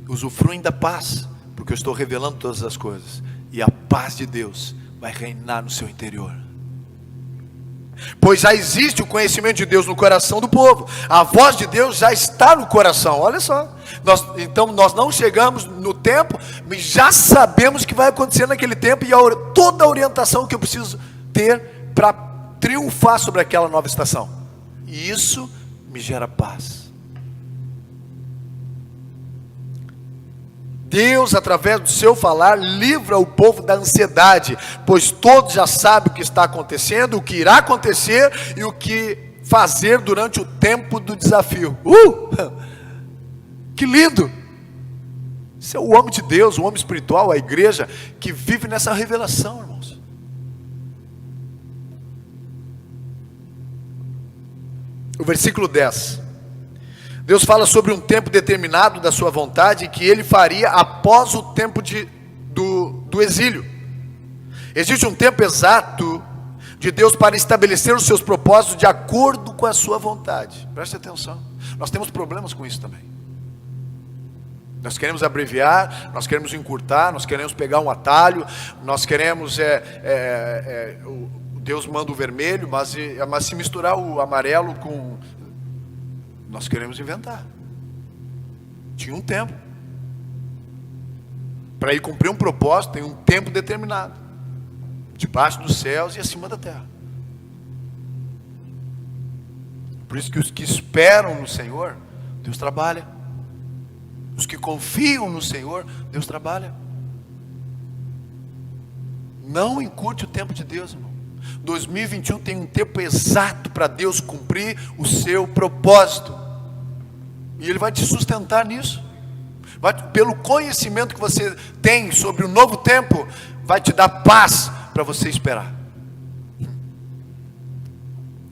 usufruem da paz, porque eu estou revelando todas as coisas. E a paz de Deus vai reinar no seu interior. Pois já existe o conhecimento de Deus no coração do povo. A voz de Deus já está no coração. Olha só. Então nós não chegamos no tempo, mas já sabemos o que vai acontecer naquele tempo. E toda a orientação que eu preciso ter para triunfar sobre aquela nova estação. E isso me gera paz. Deus, através do seu falar, livra o povo da ansiedade, pois todos já sabem o que está acontecendo, o que irá acontecer e o que fazer durante o tempo do desafio. Que lindo! Isso é o homem de Deus, o homem espiritual, a igreja, que vive nessa revelação, irmãos. O versículo 10. Deus fala sobre um tempo determinado da sua vontade que ele faria após o tempo do exílio. Existe um tempo exato de Deus para estabelecer os seus propósitos de acordo com a sua vontade. Preste atenção. Nós temos problemas com isso também. Nós queremos abreviar, nós queremos encurtar, nós queremos pegar um atalho, nós queremos, Deus manda o vermelho, mas se misturar o amarelo com... Nós queremos inventar. Tinha um tempo. Para ir cumprir um propósito, tem um tempo determinado. Debaixo dos céus e acima da terra. Por isso que os que esperam no Senhor, Deus trabalha. Os que confiam no Senhor, Deus trabalha. Não encurte o tempo de Deus, irmão. 2021 tem um tempo exato para Deus cumprir o seu propósito. E Ele vai te sustentar nisso. Pelo conhecimento que você tem sobre o novo tempo, vai te dar paz para você esperar.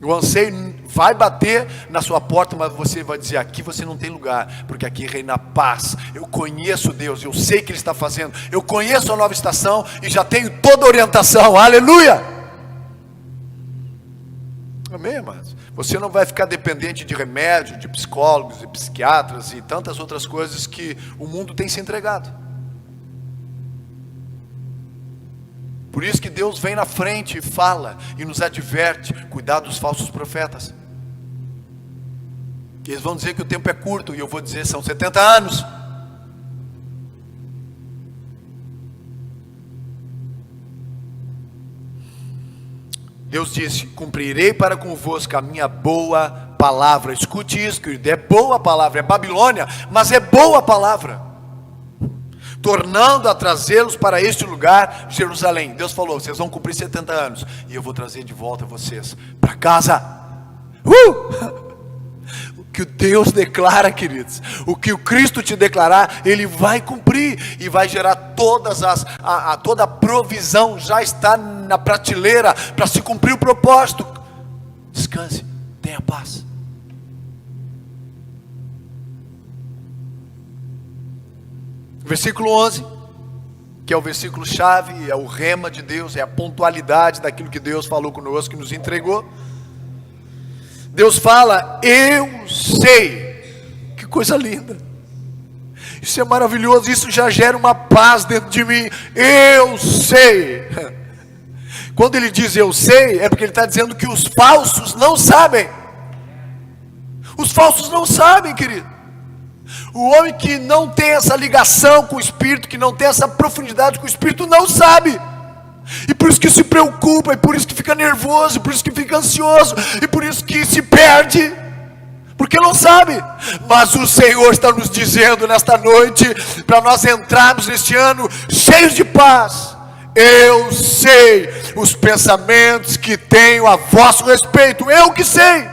O anseio vai bater na sua porta, mas você vai dizer, aqui você não tem lugar, porque aqui reina paz. Eu conheço Deus, eu sei o que Ele está fazendo, eu conheço a nova estação e já tenho toda a orientação. Aleluia! Amém, irmãos? Você não vai ficar dependente de remédio, de psicólogos, de psiquiatras e tantas outras coisas que o mundo tem se entregado. Por isso que Deus vem na frente e fala e nos adverte, cuidado dos falsos profetas. Eles vão dizer que o tempo é curto e eu vou dizer são 70 anos. Deus disse, cumprirei para convosco a minha boa palavra. Escute isso, querido, é boa palavra, é Babilônia, mas é boa palavra. Tornando a trazê-los para este lugar, Jerusalém. Deus falou, vocês vão cumprir 70 anos, e eu vou trazer de volta vocês para casa. O que Deus declara, queridos, o que o Cristo te declarar, Ele vai cumprir, e vai gerar toda a provisão, já está na prateleira, para se cumprir o propósito. Descanse, tenha paz. Versículo 11, que é o versículo chave, é o rema de Deus, é a pontualidade daquilo que Deus falou conosco, que nos entregou. Deus fala, eu sei. Que coisa linda. Isso é maravilhoso, isso já gera uma paz dentro de mim. Eu sei. Quando ele diz eu sei, é porque ele está dizendo que os falsos não sabem. Os falsos não sabem, querido. O homem que não tem essa ligação com o Espírito, que não tem essa profundidade com o Espírito, não sabe. E por isso que se preocupa, e por isso que fica nervoso, e por isso que fica ansioso, e por isso que se perde, porque não sabe. Mas o Senhor está nos dizendo nesta noite, para nós entrarmos neste ano cheios de paz: eu sei os pensamentos que tenho a vosso respeito, eu que sei.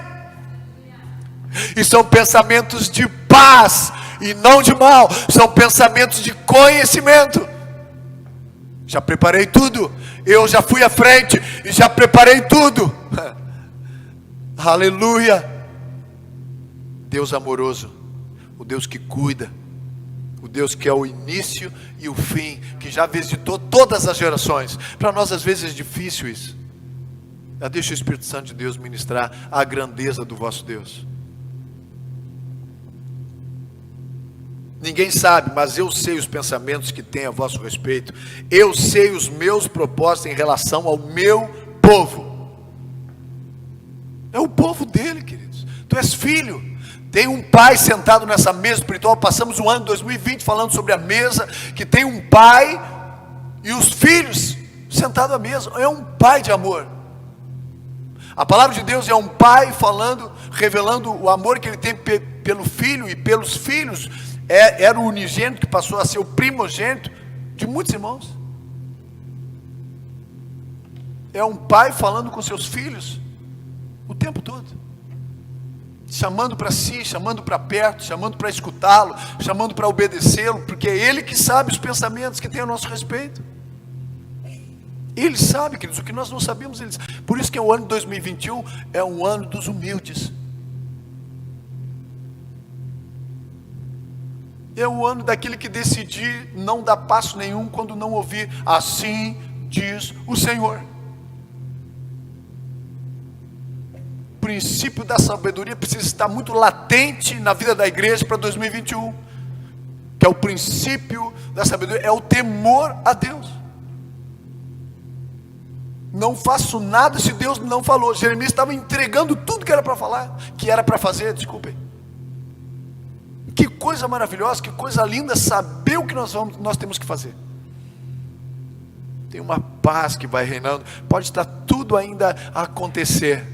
E são pensamentos de paz e não de mal, são pensamentos de conhecimento. Já preparei tudo, eu já fui à frente e já preparei tudo. Aleluia. Deus amoroso, o Deus que cuida, o Deus que é o início e o fim, que já visitou todas as gerações. Para nós às vezes é difícil isso. Deixa o Espírito Santo de Deus ministrar a grandeza do vosso Deus. Ninguém sabe, mas eu sei os pensamentos que tenho a vosso respeito. Eu sei os meus propósitos em relação ao meu povo. É o povo dele, queridos. Tu és filho. Tem um pai sentado nessa mesa espiritual. Passamos o ano 2020 falando sobre a mesa, que tem um pai e os filhos sentados à mesa. É um pai de amor. A palavra de Deus é um pai falando, revelando o amor que ele tem pelo filho e pelos filhos. Era o unigênito que passou a ser o primogênito de muitos irmãos. É um pai falando com seus filhos o tempo todo, chamando para si, chamando para perto, chamando para escutá-lo, chamando para obedecê-lo, porque é ele que sabe os pensamentos que tem a nosso respeito. Ele sabe, queridos, o que nós não sabemos. Por isso que o ano de 2021 é um ano dos humildes. É o ano daquele que decidir não dar passo nenhum quando não ouvir assim diz o Senhor. O princípio da sabedoria precisa estar muito latente na vida da igreja para 2021, que é o princípio da sabedoria, é o temor a Deus. Não faço nada se Deus não falou. Jeremias estava entregando tudo que era para falar, que era para fazer, desculpem. Que coisa maravilhosa, que coisa linda saber o que nós temos que fazer. Tem uma paz que vai reinando. Pode estar tudo ainda a acontecer,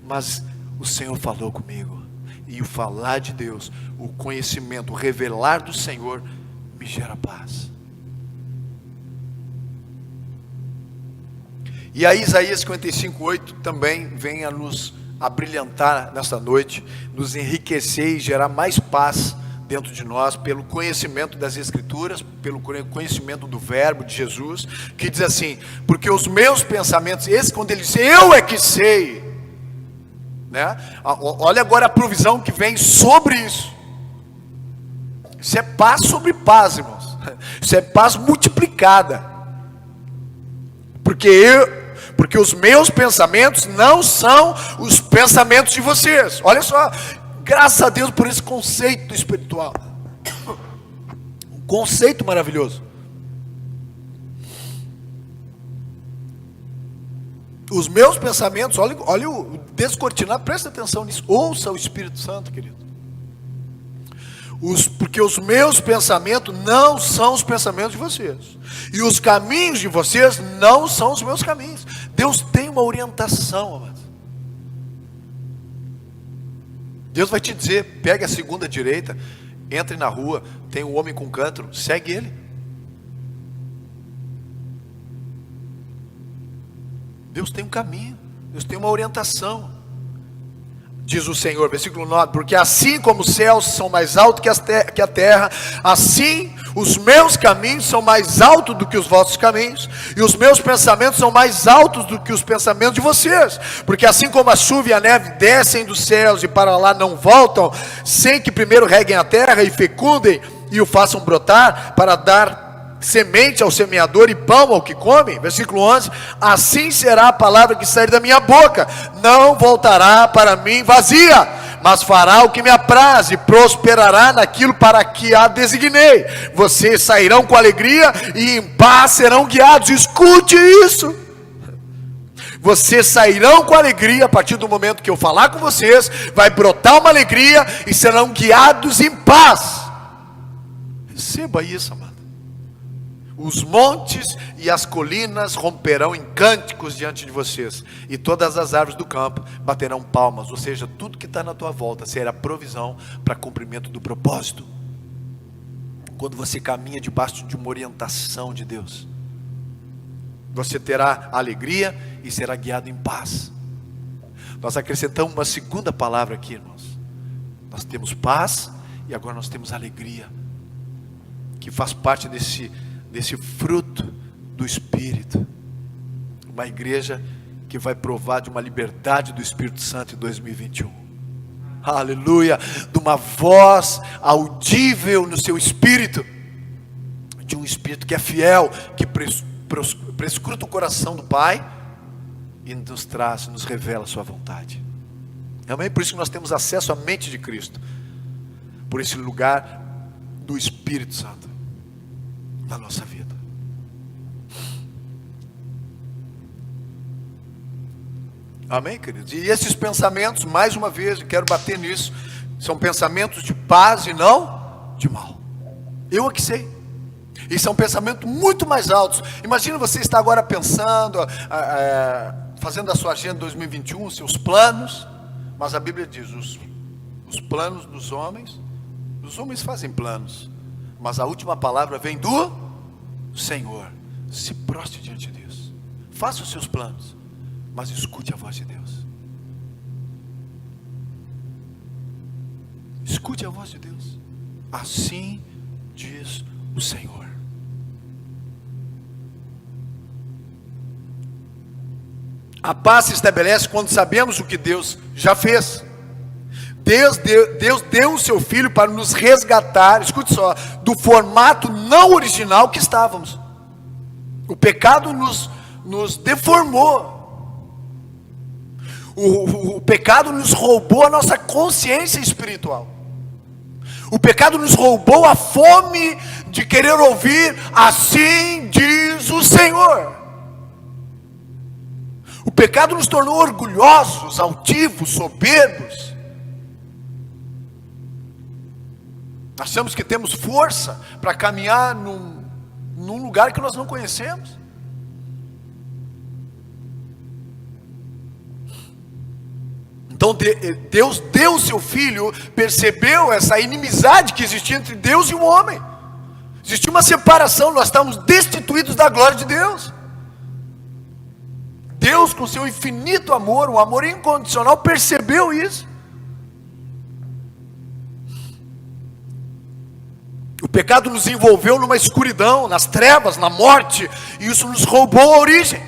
mas o Senhor falou comigo. E o falar de Deus, o conhecimento, o revelar do Senhor me gera paz. E aí Isaías 55:8 também vem a nos abrilhantar nesta noite, nos enriquecer e gerar mais paz dentro de nós, pelo conhecimento das Escrituras, pelo conhecimento do verbo de Jesus, que diz assim: porque os meus pensamentos, esse quando ele diz eu é que sei, né? Olha agora a provisão que vem sobre isso. Isso é paz sobre paz, irmãos. Isso é paz multiplicada. Porque os meus pensamentos não são os pensamentos de vocês. Olha só, graças a Deus por esse conceito espiritual. Um conceito maravilhoso. Os meus pensamentos, olha o descortinar, presta atenção nisso. Ouça o Espírito Santo, querido. Porque os meus pensamentos não são os pensamentos de vocês, e os caminhos de vocês não são os meus caminhos. Deus tem uma orientação, amados. Deus vai te dizer: pegue a segunda direita, entre na rua, tem um homem com cântaro, segue ele. Deus tem um caminho, Deus tem uma orientação. Diz o Senhor, versículo 9: porque assim como os céus são mais altos que a terra, assim os meus caminhos são mais altos do que os vossos caminhos, e os meus pensamentos são mais altos do que os pensamentos de vocês. Porque assim como a chuva e a neve descem dos céus e para lá não voltam, sem que primeiro reguem a terra e fecundem e o façam brotar, para dar semente ao semeador e pão ao que come, versículo 11, assim será a palavra que sair da minha boca, não voltará para mim vazia, mas fará o que me apraz e prosperará naquilo para que a designei. Vocês sairão com alegria e em paz serão guiados. Escute isso. Vocês sairão com alegria a partir do momento que eu falar com vocês, vai brotar uma alegria e serão guiados em paz. Receba isso, amado. Os montes e as colinas romperão em cânticos diante de vocês, e todas as árvores do campo baterão palmas. Ou seja, tudo que está na tua volta será provisão para cumprimento do propósito. Quando você caminha debaixo de uma orientação de Deus, você terá alegria e será guiado em paz. Nós acrescentamos uma segunda palavra aqui, irmãos. Nós temos paz e agora nós temos alegria, que faz parte desse fruto do Espírito. Uma igreja que vai provar de uma liberdade do Espírito Santo em 2021. Aleluia! De uma voz audível no seu espírito, de um espírito que é fiel, que prescruta o coração do Pai e nos revela a sua vontade. Amém? Por isso que nós temos acesso à mente de Cristo, por esse lugar do Espírito Santo na nossa vida. Amém, queridos? E esses pensamentos, mais uma vez, eu quero bater nisso, são pensamentos de paz e não de mal. Eu aqui sei. E são pensamentos muito mais altos. Imagina você estar agora pensando, fazendo a sua agenda 2021, os seus planos. Mas a Bíblia diz, os planos dos homens, os homens fazem planos, mas a última palavra vem do Senhor. Se prostre diante de Deus, faça os seus planos, mas escute a voz de Deus. Escute a voz de Deus. Assim diz o Senhor. A paz se estabelece quando sabemos o que Deus já fez. Deus deu o seu Filho para nos resgatar, escute só, do formato não original que estávamos. O pecado nos deformou. O pecado nos roubou a nossa consciência espiritual. O pecado nos roubou a fome de querer ouvir, assim diz o Senhor. O pecado nos tornou orgulhosos, altivos, soberbos. Achamos que temos força para caminhar num lugar que nós não conhecemos. Então Deus deu o seu Filho, percebeu essa inimizade que existia entre Deus e o homem. Existia uma separação, nós estávamos destituídos da glória de Deus. Deus, com seu infinito amor, um amor incondicional, percebeu isso. O pecado nos envolveu numa escuridão, nas trevas, na morte, e isso nos roubou a origem.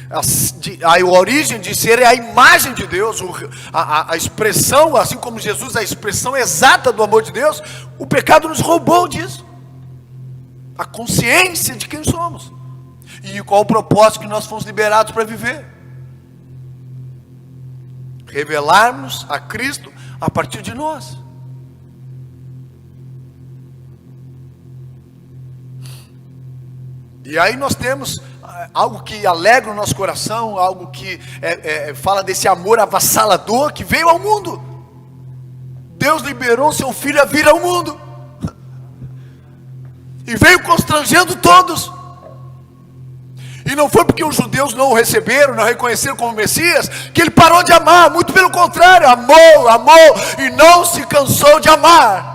A origem de ser é a imagem de Deus, a expressão, assim como Jesus, a expressão exata do amor de Deus. O pecado nos roubou disso, a consciência de quem somos e qual o propósito que nós fomos liberados para viver. Revelarmos a Cristo a partir de nós. E aí nós temos algo que alegra o nosso coração, algo que fala desse amor avassalador que veio ao mundo. Deus liberou seu Filho a vir ao mundo, e veio constrangendo todos. E não foi porque os judeus não o receberam, não reconheceram como Messias, que ele parou de amar. Muito pelo contrário, amou e não se cansou de amar.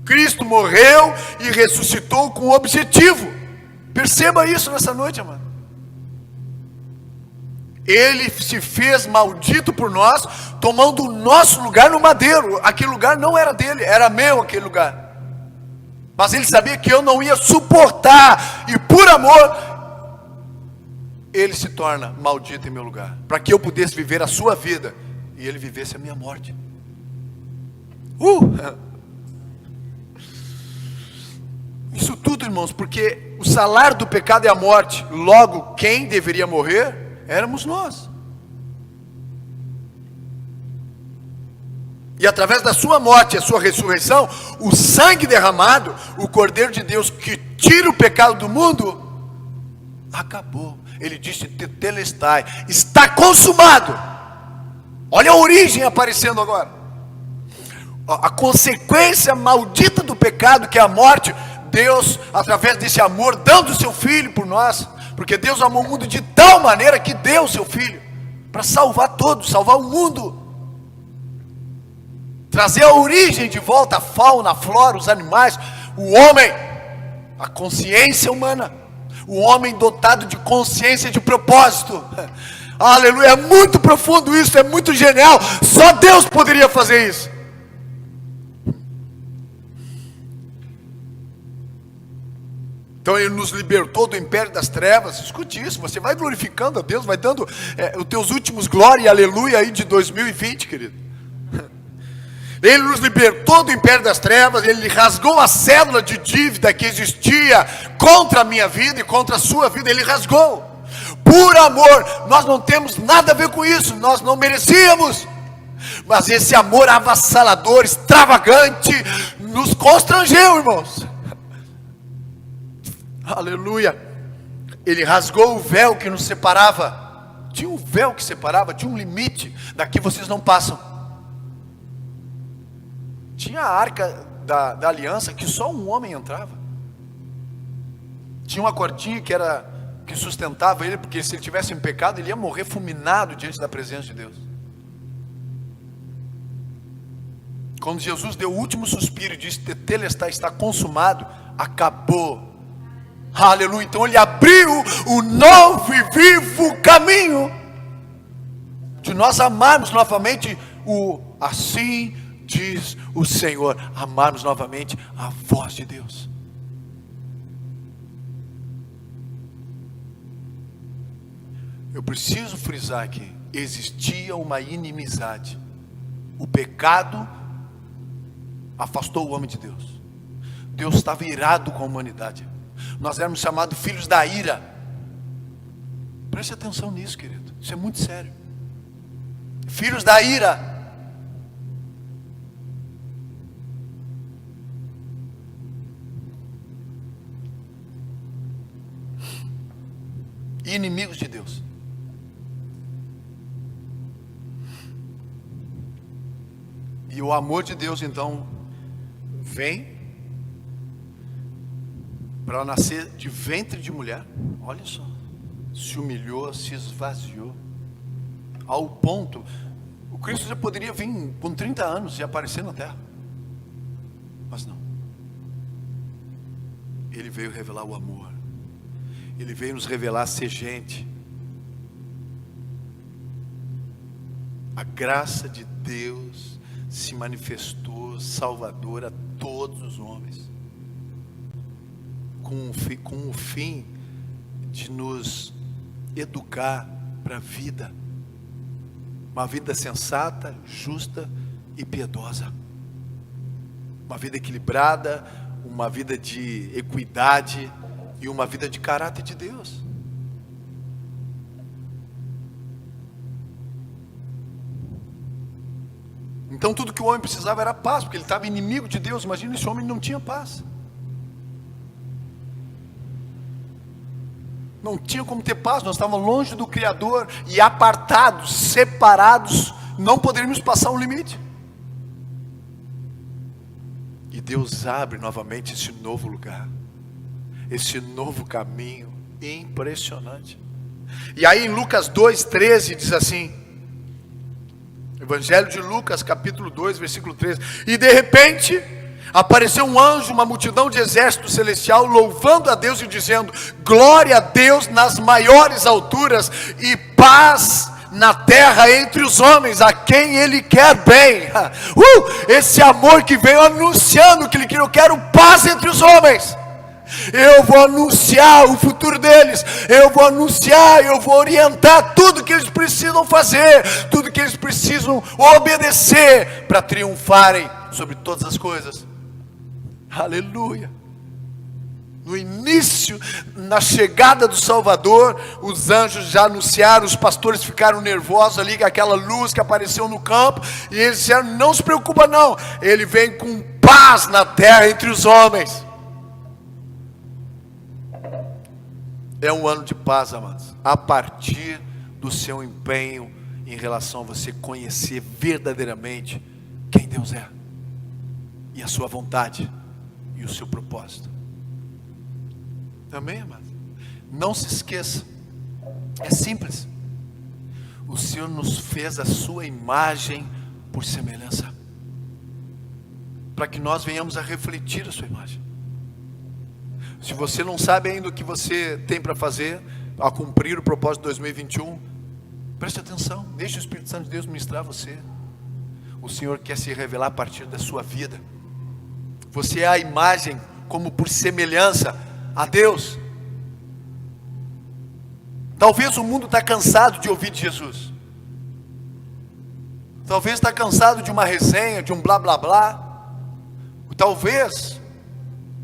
Cristo morreu e ressuscitou com um objetivo. Perceba isso nessa noite, amado. Ele se fez maldito por nós, tomando o nosso lugar no madeiro. Aquele lugar não era dele, era meu aquele lugar. Mas ele sabia que eu não ia suportar, e por amor, ele se torna maldito em meu lugar, para que eu pudesse viver a sua vida, e ele vivesse a minha morte. Isso tudo, irmãos, porque o salário do pecado é a morte. Logo, quem deveria morrer éramos nós. E através da sua morte e a sua ressurreição, o sangue derramado, o Cordeiro de Deus que tira o pecado do mundo, acabou. Ele disse: tetelestai, está consumado. Olha a origem aparecendo agora. A consequência maldita do pecado, que é a morte, Deus, através desse amor, dando o seu Filho por nós, porque Deus amou o mundo de tal maneira que deu o seu Filho, para salvar todos, salvar o mundo, trazer a origem de volta, a fauna, a flora, os animais, o homem, a consciência humana, o homem dotado de consciência, de propósito. Aleluia, é muito profundo isso, é muito genial, só Deus poderia fazer isso. Então Ele nos libertou do império das trevas. Escute isso, você vai glorificando a Deus, vai dando os teus últimos glória e aleluia aí de 2020, querido. Ele nos libertou do império das trevas, Ele rasgou a cédula de dívida que existia contra a minha vida e contra a sua vida, Ele rasgou, por amor. Nós não temos nada a ver com isso, nós não merecíamos, mas esse amor avassalador, extravagante, nos constrangeu, irmãos. Aleluia. Ele rasgou o véu que nos separava. Tinha um véu que separava, tinha um limite. Daqui vocês não passam. Tinha a arca da aliança que só um homem entrava. Tinha uma cordinha que sustentava ele, porque se ele tivesse em pecado, ele ia morrer fulminado diante da presença de Deus. Quando Jesus deu o último suspiro e disse: tetelestai, está consumado, acabou. Aleluia. Então Ele abriu o novo e vivo caminho de nós amarmos novamente assim diz o Senhor, amarmos novamente a voz de Deus. Eu preciso frisar aqui: existia uma inimizade. O pecado afastou o homem de Deus. Deus estava irado com a humanidade. Nós éramos chamados filhos da ira. Preste atenção nisso, querido, isso é muito sério. Filhos da ira. E inimigos de Deus. E o amor de Deus então vem para nascer de ventre de mulher. Olha só, se humilhou, se esvaziou, ao ponto, o Cristo já poderia vir com 30 anos e aparecer na terra, mas não. Ele veio revelar o amor. Ele veio nos revelar ser gente. A graça de Deus se manifestou salvadora a todos os homens, com o fim de nos educar para a vida, uma vida sensata, justa e piedosa, uma vida equilibrada, uma vida de equidade e uma vida de caráter de Deus. Então tudo que o homem precisava era paz, porque ele estava inimigo de Deus. Imagina, esse homem não tinha paz. Não tinha como ter paz, nós estávamos longe do Criador e apartados, separados, não poderíamos passar um limite. E Deus abre novamente esse novo lugar, esse novo caminho impressionante. E aí em Lucas 2:13 diz assim, Evangelho de Lucas, capítulo 2, versículo 13: e de repente apareceu um anjo, uma multidão de exército celestial, louvando a Deus e dizendo: glória a Deus nas maiores alturas e paz na terra entre os homens, a quem Ele quer bem. Esse amor que veio anunciando que Ele queria: eu quero paz entre os homens. Eu vou anunciar o futuro deles, eu vou anunciar, eu vou orientar tudo que eles precisam fazer, tudo que eles precisam obedecer para triunfarem sobre todas as coisas. Aleluia. No início, na chegada do Salvador, os anjos já anunciaram, os pastores ficaram nervosos ali com aquela luz que apareceu no campo, e eles disseram: não se preocupa não, Ele vem com paz na terra entre os homens. É um ano de paz, amados, a partir do seu empenho em relação a você conhecer verdadeiramente quem Deus é, e a sua vontade, e o seu propósito. Amém, amados? Não se esqueça, é simples. O Senhor nos fez a sua imagem por semelhança, para que nós venhamos a refletir a sua imagem. Se você não sabe ainda o que você tem para fazer, a cumprir o propósito de 2021, preste atenção, deixe o Espírito Santo de Deus ministrar você. O Senhor quer se revelar a partir da sua vida. Você é a imagem, como por semelhança a Deus. Talvez o mundo está cansado de ouvir de Jesus. Talvez está cansado de uma resenha, de um blá blá blá. Talvez,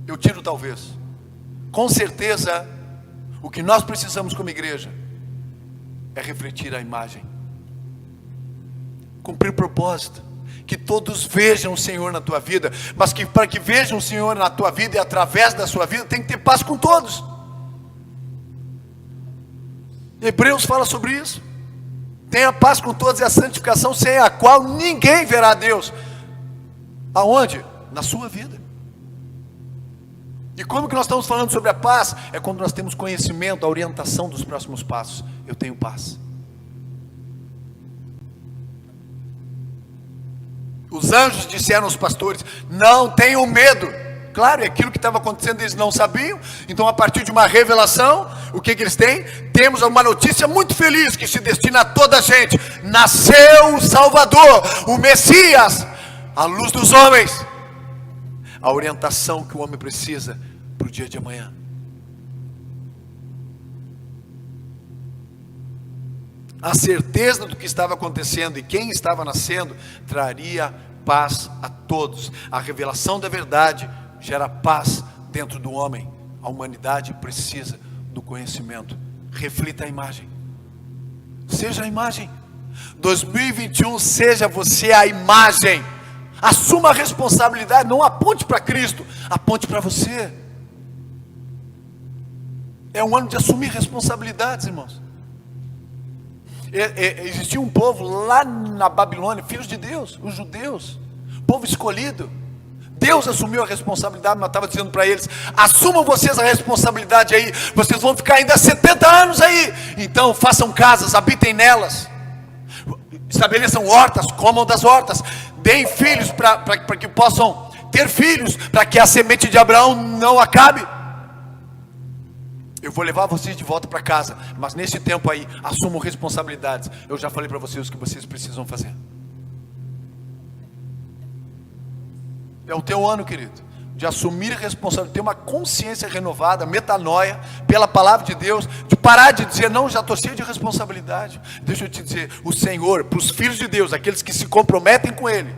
eu tiro talvez, com certeza, o que nós precisamos como igreja é refletir a imagem, cumprir o propósito, que todos vejam o Senhor na tua vida, mas que para que vejam o Senhor na tua vida e através da sua vida, tem que ter paz com todos. Hebreus fala sobre isso. Tenha paz com todos, e a santificação, sem a qual ninguém verá a Deus. Aonde? Na sua vida. E como que nós estamos falando sobre a paz? É quando nós temos conhecimento, a orientação dos próximos passos. Eu tenho paz. Os anjos disseram aos pastores: não tenham medo. Claro, é aquilo que estava acontecendo, eles não sabiam. Então, a partir de uma revelação, o que eles têm? Temos uma notícia muito feliz, que se destina a toda a gente. Nasceu o Salvador, o Messias, a luz dos homens. A orientação que o homem precisa para o dia de amanhã. A certeza do que estava acontecendo e quem estava nascendo traria paz a todos. A revelação da verdade gera paz dentro do homem. A humanidade precisa do conhecimento. Reflita a imagem. Seja a imagem. 2021, seja você a imagem. Assuma a responsabilidade. Não aponte para Cristo, aponte para você. É um ano de assumir responsabilidades, irmãos. Existia um povo lá na Babilônia, filhos de Deus, os judeus, povo escolhido. Deus assumiu a responsabilidade, mas estava dizendo para eles: assumam vocês a responsabilidade aí, vocês vão ficar ainda 70 anos aí. Então façam casas, habitem nelas, estabeleçam hortas, comam das hortas, deem filhos para que possam ter filhos, para que a semente de Abraão não acabe. Eu vou levar vocês de volta para casa, mas nesse tempo aí, assumam responsabilidades. Eu já falei para vocês o que vocês precisam fazer. É o teu ano, querido, de assumir responsabilidade, ter uma consciência renovada, metanoia, pela palavra de Deus, de parar de dizer: não, já estou cheio de responsabilidade. Deixa eu te dizer, o Senhor, para os filhos de Deus, aqueles que se comprometem com Ele,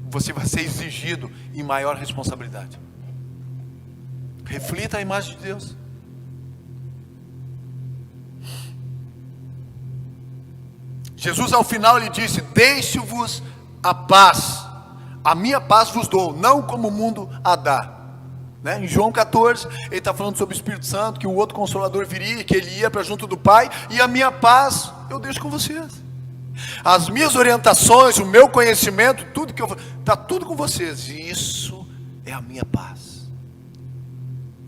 você vai ser exigido em maior responsabilidade. Reflita a imagem de Deus. Jesus ao final ele disse: deixe-vos a paz, a minha paz vos dou, não como o mundo a dá. Em João 14, ele está falando sobre o Espírito Santo, que o outro Consolador viria, que ele ia para junto do Pai, e a minha paz eu deixo com vocês. As minhas orientações, o meu conhecimento, tudo que eu está tudo com vocês, e isso é a minha paz.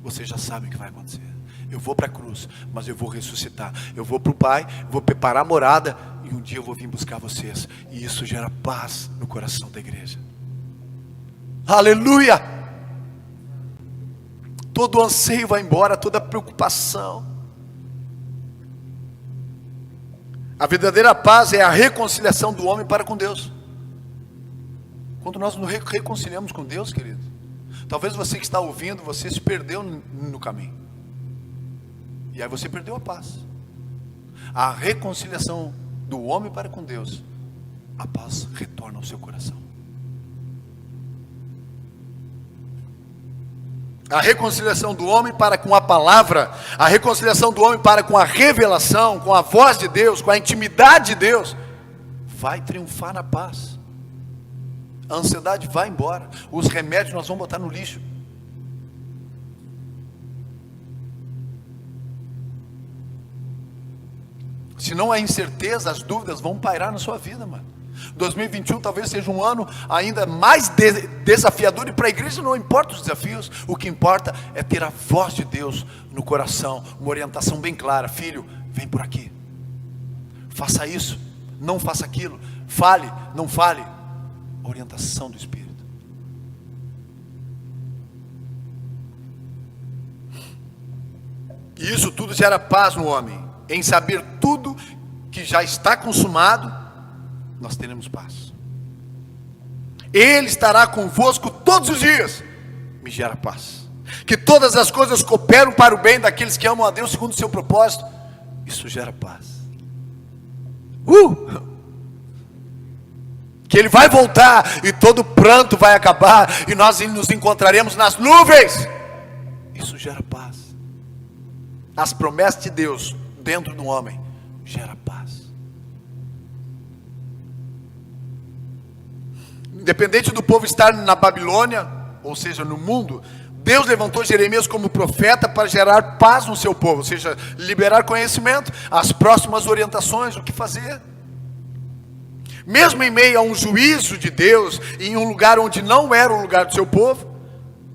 Vocês já sabem o que vai acontecer. Eu vou para a cruz, mas eu vou ressuscitar. Eu vou para o Pai, vou preparar a morada, e um dia eu vou vir buscar vocês. E isso gera paz no coração da igreja. Aleluia! Todo anseio vai embora, toda preocupação. A verdadeira paz é a reconciliação do homem para com Deus. Quando nós nos reconciliamos com Deus, querido, talvez você que está ouvindo, você se perdeu no caminho. E aí você perdeu a paz. A reconciliação do homem para com Deus, a paz retorna ao seu coração. A reconciliação do homem para com a palavra, a reconciliação do homem para com a revelação, com a voz de Deus, com a intimidade de Deus, vai triunfar na paz. A ansiedade vai embora. Os remédios nós vamos botar no lixo. Se não há incerteza, as dúvidas vão pairar na sua vida, mano. 2021 talvez seja um ano ainda mais desafiador, e para a igreja não importa os desafios, o que importa é ter a voz de Deus no coração, uma orientação bem clara: filho, vem por aqui, faça isso, não faça aquilo, fale, não fale, orientação do Espírito. E isso tudo gera paz no homem, em saber tudo que já está consumado, nós teremos paz. Ele estará convosco todos os dias, me gera paz. Que todas as coisas cooperam para o bem daqueles que amam a Deus segundo o seu propósito, isso gera paz. Que Ele vai voltar e todo pranto vai acabar e nós nos encontraremos nas nuvens, isso gera paz. As promessas de Deus dentro do homem gera paz. Independente do povo estar na Babilônia, ou seja, no mundo, Deus levantou Jeremias como profeta para gerar paz no seu povo, ou seja, liberar conhecimento, as próximas orientações, o que fazer. Mesmo em meio a um juízo de Deus, em um lugar onde não era o lugar do seu povo,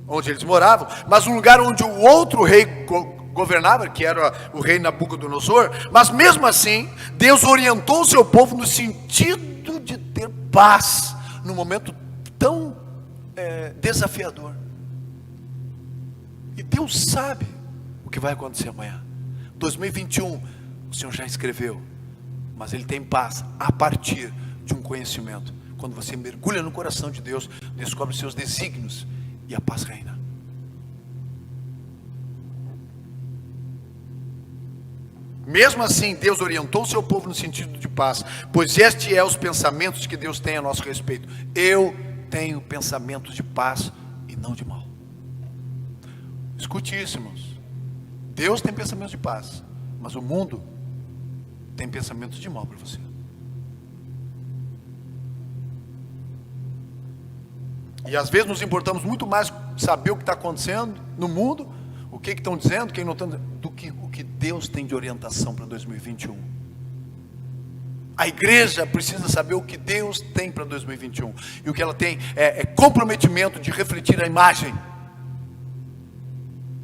onde eles moravam, mas um lugar onde o outro rei governava, que era o rei Nabucodonosor, mas mesmo assim, Deus orientou o seu povo no sentido de ter paz, num momento tão desafiador. E Deus sabe o que vai acontecer amanhã. 2021, o Senhor já escreveu, mas Ele tem paz a partir de um conhecimento. Quando você mergulha no coração de Deus, descobre os seus desígnios e a paz reina. Mesmo assim, Deus orientou o seu povo no sentido de paz, pois este é os pensamentos que Deus tem a nosso respeito. Eu tenho pensamentos de paz e não de mal. Escute isso, irmãos. Deus tem pensamentos de paz, mas o mundo tem pensamentos de mal para você. E às vezes nos importamos muito mais saber o que está acontecendo no mundo, o que estão dizendo, quem não estão dizendo, do que o que Deus tem de orientação para 2021. A igreja precisa saber o que Deus tem para 2021. E o que ela tem é comprometimento de refletir a imagem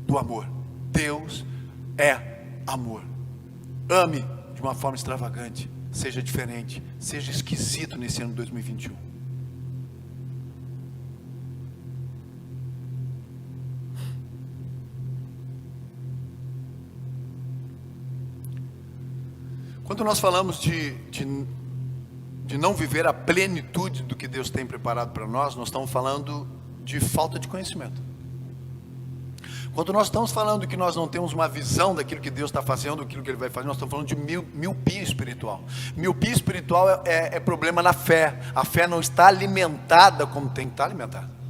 do amor. Deus é amor. Ame de uma forma extravagante, seja diferente, seja esquisito nesse ano 2021. Quando nós falamos de não viver a plenitude do que Deus tem preparado para nós estamos falando de falta de conhecimento. Quando nós estamos falando que nós não temos uma visão daquilo que Deus está fazendo, daquilo que Ele vai fazer, nós estamos falando de miopia espiritual. Miopia espiritual é problema na fé. A fé não está alimentada como tem que estar alimentada.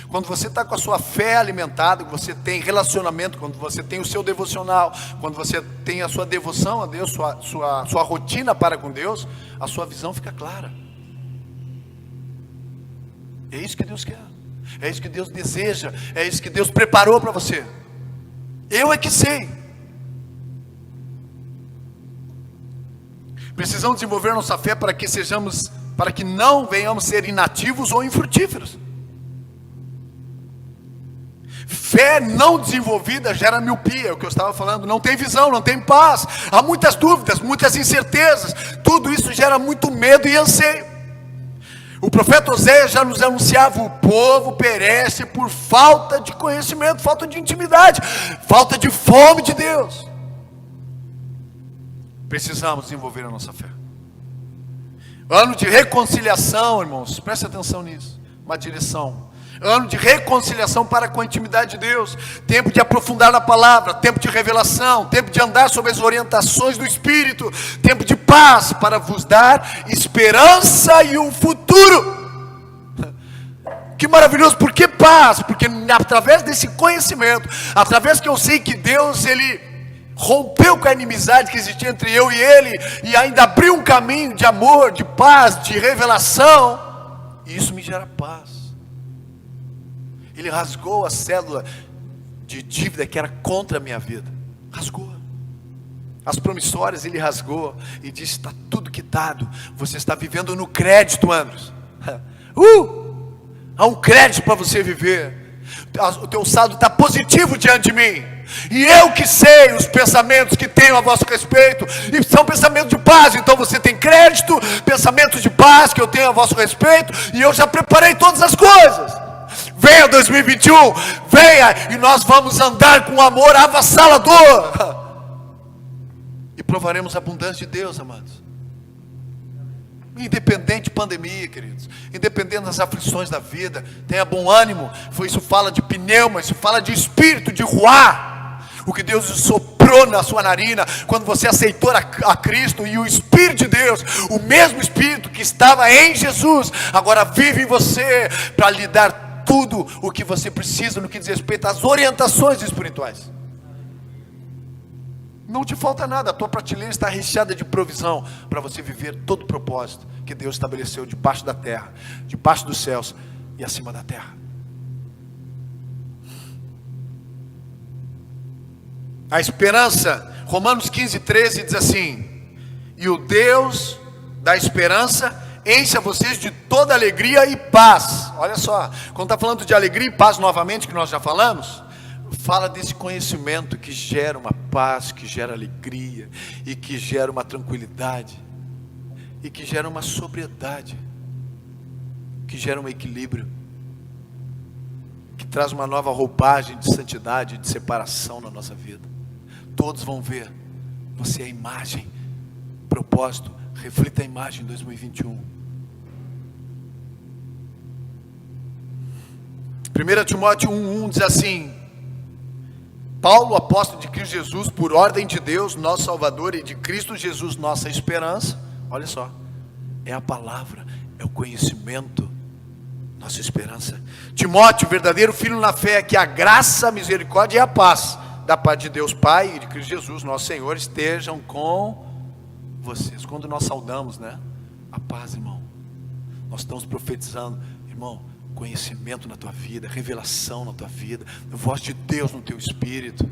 Quando você está com a sua fé alimentada, quando você tem relacionamento, quando você tem o seu devocional, quando você tem a sua devoção a Deus, sua rotina para com Deus, a sua visão fica clara. É isso que Deus quer, é isso que Deus deseja, é isso que Deus preparou para você. Eu é que sei. Precisamos desenvolver nossa fé para que não venhamos ser inativos ou infrutíferos. Fé não desenvolvida gera miopia, é o que eu estava falando. Não tem visão, não tem paz, há muitas dúvidas, muitas incertezas. Tudo isso gera muito medo e anseio. O profeta Oséias já nos anunciava: o povo perece por falta de conhecimento, falta de intimidade, falta de fome de Deus. Precisamos desenvolver a nossa fé. Ano de reconciliação, irmãos, preste atenção nisso, uma direção. Ano de reconciliação para com a intimidade de Deus. Tempo de aprofundar na palavra, tempo de revelação, tempo de andar sob as orientações do Espírito, tempo de paz para vos dar esperança e um futuro. Que maravilhoso. Por que paz? Porque através desse conhecimento, através que eu sei que Deus, Ele rompeu com a inimizade que existia entre eu e Ele, e ainda abriu um caminho de amor, de paz, de revelação, e isso me gera paz. Ele rasgou a cédula de dívida que era contra a minha vida. Rasgou. As promissórias ele rasgou e disse: está tudo quitado. Você está vivendo no crédito, Andros. Há um crédito para você viver. O teu saldo está positivo diante de mim. E eu que sei os pensamentos que tenho a vosso respeito, e são pensamentos de paz. Então você tem crédito, pensamentos de paz que eu tenho a vosso respeito, e eu já preparei todas as coisas. Venha 2021, venha, e nós vamos andar com amor avassalador. E provaremos a abundância de Deus, amados. Independente de pandemia, queridos, independente das aflições da vida, tenha bom ânimo. Isso fala de pneuma, isso fala de espírito, de ruá. O que Deus soprou na sua narina quando você aceitou a Cristo, e o Espírito de Deus, o mesmo Espírito que estava em Jesus, agora vive em você para lhe dar tudo o que você precisa no que diz respeito às orientações espirituais. Não te falta nada, a tua prateleira está recheada de provisão para você viver todo o propósito que Deus estabeleceu debaixo da terra, debaixo dos céus e acima da terra. A esperança, Romanos 15:13 diz assim: e o Deus da esperança encha vocês de toda alegria e paz. Olha só, quando está falando de alegria e paz novamente, que nós já falamos, fala desse conhecimento que gera uma paz, que gera alegria, e que gera uma tranquilidade, e que gera uma sobriedade, que gera um equilíbrio, que traz uma nova roupagem de santidade, de separação na nossa vida. Todos vão ver, você é a imagem, propósito, reflita a imagem em 2021. 1 Timóteo 1:1 diz assim: Paulo, apóstolo de Cristo Jesus, por ordem de Deus, nosso Salvador, e de Cristo Jesus, nossa esperança. Olha só, é a palavra, é o conhecimento, nossa esperança. Timóteo, verdadeiro filho na fé, que a graça, a misericórdia e a paz da parte de Deus Pai e de Cristo Jesus, nosso Senhor, estejam com vocês. Quando nós saudamos, né, a paz, irmão, nós estamos profetizando, irmão, conhecimento na tua vida, revelação na tua vida, voz de Deus no teu espírito.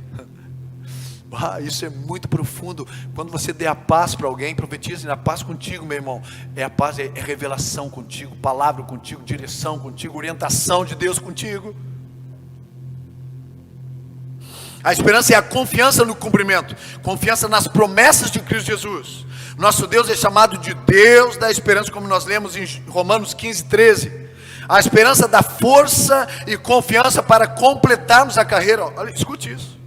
Isso é muito profundo. Quando você der a paz para alguém, profetize na paz contigo, meu irmão. É a paz, é revelação contigo, palavra contigo, direção contigo, orientação de Deus contigo. A esperança é a confiança no cumprimento, confiança nas promessas de Cristo Jesus. Nosso Deus é chamado de Deus da esperança, como nós lemos em Romanos 15:13. A esperança dá força e confiança para completarmos a carreira. Olha, escute isso.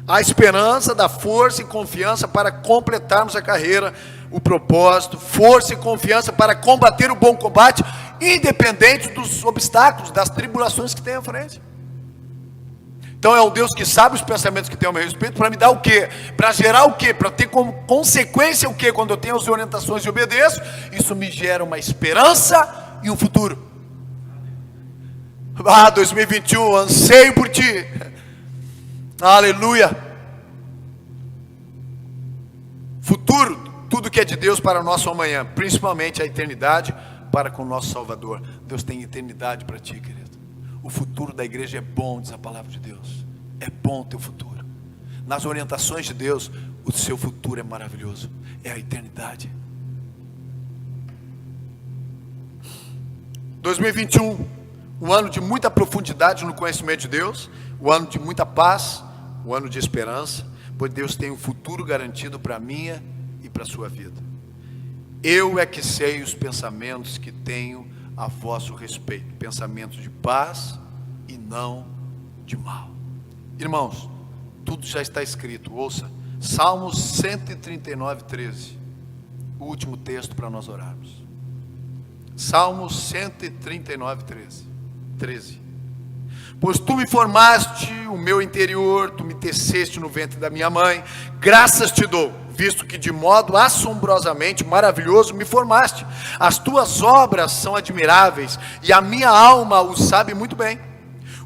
A esperança dá força e confiança para completarmos a carreira, o propósito, força e confiança para combater o bom combate, independente dos obstáculos, das tribulações que tem à frente. Então é um Deus que sabe os pensamentos que tem ao meu respeito, para me dar o quê? Para gerar o quê? Para ter como consequência o quê? Quando eu tenho as orientações e obedeço, isso me gera uma esperança e um futuro. 2021, anseio por ti. Aleluia. Futuro, tudo que é de Deus para o nosso amanhã, principalmente a eternidade para com o nosso Salvador. Deus tem eternidade para ti, querido. O futuro da igreja é bom, diz a palavra de Deus. É bom o teu futuro. Nas orientações de Deus, o seu futuro é maravilhoso. É a eternidade. 2021, um ano de muita profundidade no conhecimento de Deus, um ano de muita paz, um ano de esperança, pois Deus tem um futuro garantido para a minha e para a sua vida. Eu é que sei os pensamentos que tenho a vosso respeito, pensamentos de paz e não de mal. Irmãos, tudo já está escrito. Ouça, Salmos 139:13, o último texto para nós orarmos. Salmos 139:13. Pois tu me formaste o meu interior, tu me teceste no ventre da minha mãe, graças te dou, visto que de modo assombrosamente maravilhoso me formaste. As tuas obras são admiráveis, e a minha alma o sabe muito bem.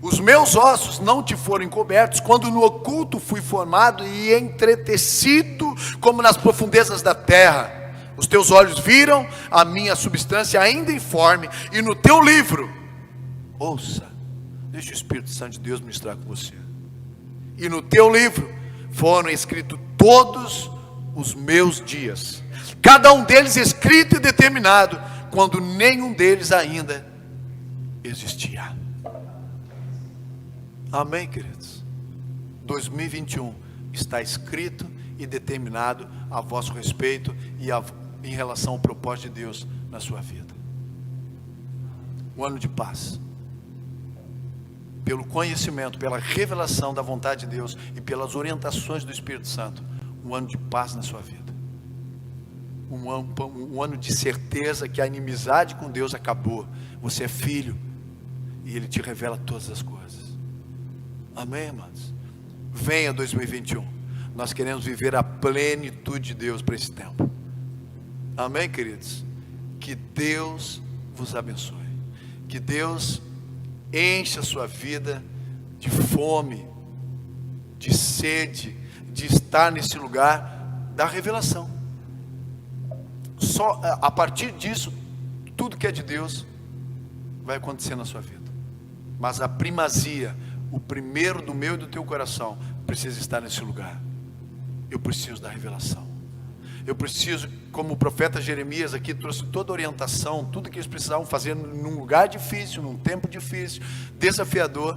Os meus ossos não te foram encobertos, quando no oculto fui formado e entretecido como nas profundezas da terra. Os teus olhos viram a minha substância ainda informe, e no teu livro, ouça, deixa o Espírito Santo de Deus ministrar com você. E no teu livro foram escritos todos os meus dias, cada um deles escrito e determinado, quando nenhum deles ainda existia. Amém, queridos? 2021 está escrito e determinado a vosso respeito e em relação ao propósito de Deus na sua vida. Um ano de paz, pelo conhecimento, pela revelação da vontade de Deus e pelas orientações do Espírito Santo. Um ano de paz na sua vida, um ano de certeza que a inimizade com Deus acabou. Você é filho e Ele te revela todas as coisas. Amém, amados? Venha 2021, nós queremos viver a plenitude de Deus para esse tempo. Amém, queridos? Que Deus vos abençoe, que Deus encha a sua vida de fome, de sede, de estar nesse lugar da revelação. Só a partir disso, tudo que é de Deus vai acontecer na sua vida. Mas a primazia, o primeiro do meu e do teu coração, precisa estar nesse lugar. Eu preciso da revelação. Eu preciso, como o profeta Jeremias aqui trouxe toda a orientação, tudo que eles precisavam fazer num lugar difícil, num tempo difícil, desafiador,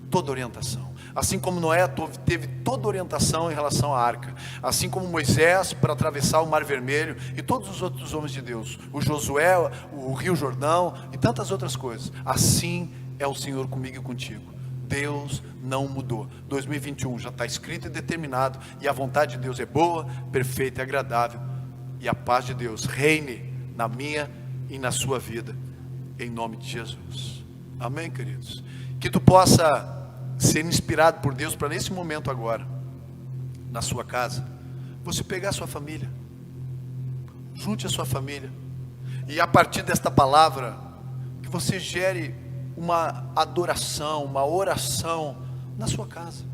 toda orientação. Assim como Noé teve toda orientação em relação à arca, assim como Moisés para atravessar o Mar Vermelho e todos os outros homens de Deus, o Josué, o Rio Jordão e tantas outras coisas. Assim é o Senhor comigo e contigo. Deus não mudou. 2021 já está escrito e determinado, e a vontade de Deus é boa, perfeita e agradável, e a paz de Deus reine na minha e na sua vida, em nome de Jesus. Amém, queridos? Que tu possa ser inspirado por Deus para nesse momento agora, na sua casa, você pegar a sua família, junte a sua família, e a partir desta palavra, que você gere uma adoração, uma oração na sua casa.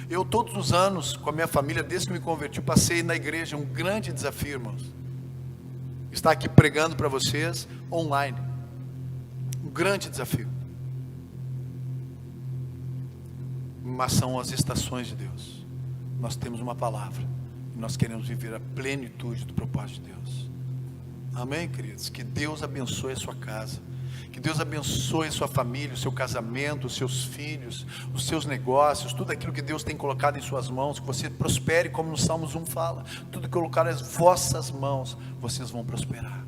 Eu todos os anos, com a minha família, desde que me converti, passei na igreja, um grande desafio, irmãos, estar aqui pregando para vocês, online, um grande desafio, mas são as estações de Deus. Nós temos uma palavra, e nós queremos viver a plenitude do propósito de Deus. Amém, queridos? Que Deus abençoe a sua casa, que Deus abençoe a sua família, o seu casamento, os seus filhos, os seus negócios, tudo aquilo que Deus tem colocado em suas mãos, que você prospere, como no Salmos 1 fala, tudo que colocar nas vossas mãos, vocês vão prosperar.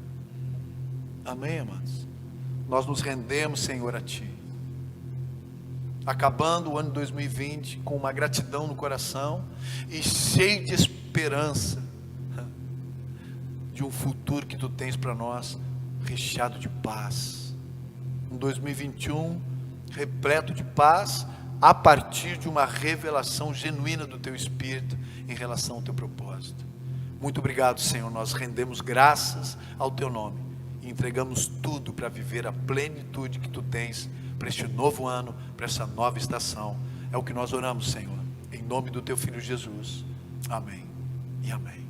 Amém, amados? Nós nos rendemos, Senhor, a Ti, acabando o ano 2020 com uma gratidão no coração e cheio de esperança de um futuro que Tu tens para nós, recheado de paz. Um 2021 repleto de paz, a partir de uma revelação genuína do Teu Espírito em relação ao Teu propósito. Muito obrigado, Senhor, nós rendemos graças ao Teu nome e entregamos tudo para viver a plenitude que Tu tens para este novo ano, para essa nova estação. É o que nós oramos, Senhor, em nome do Teu Filho Jesus. Amém e amém.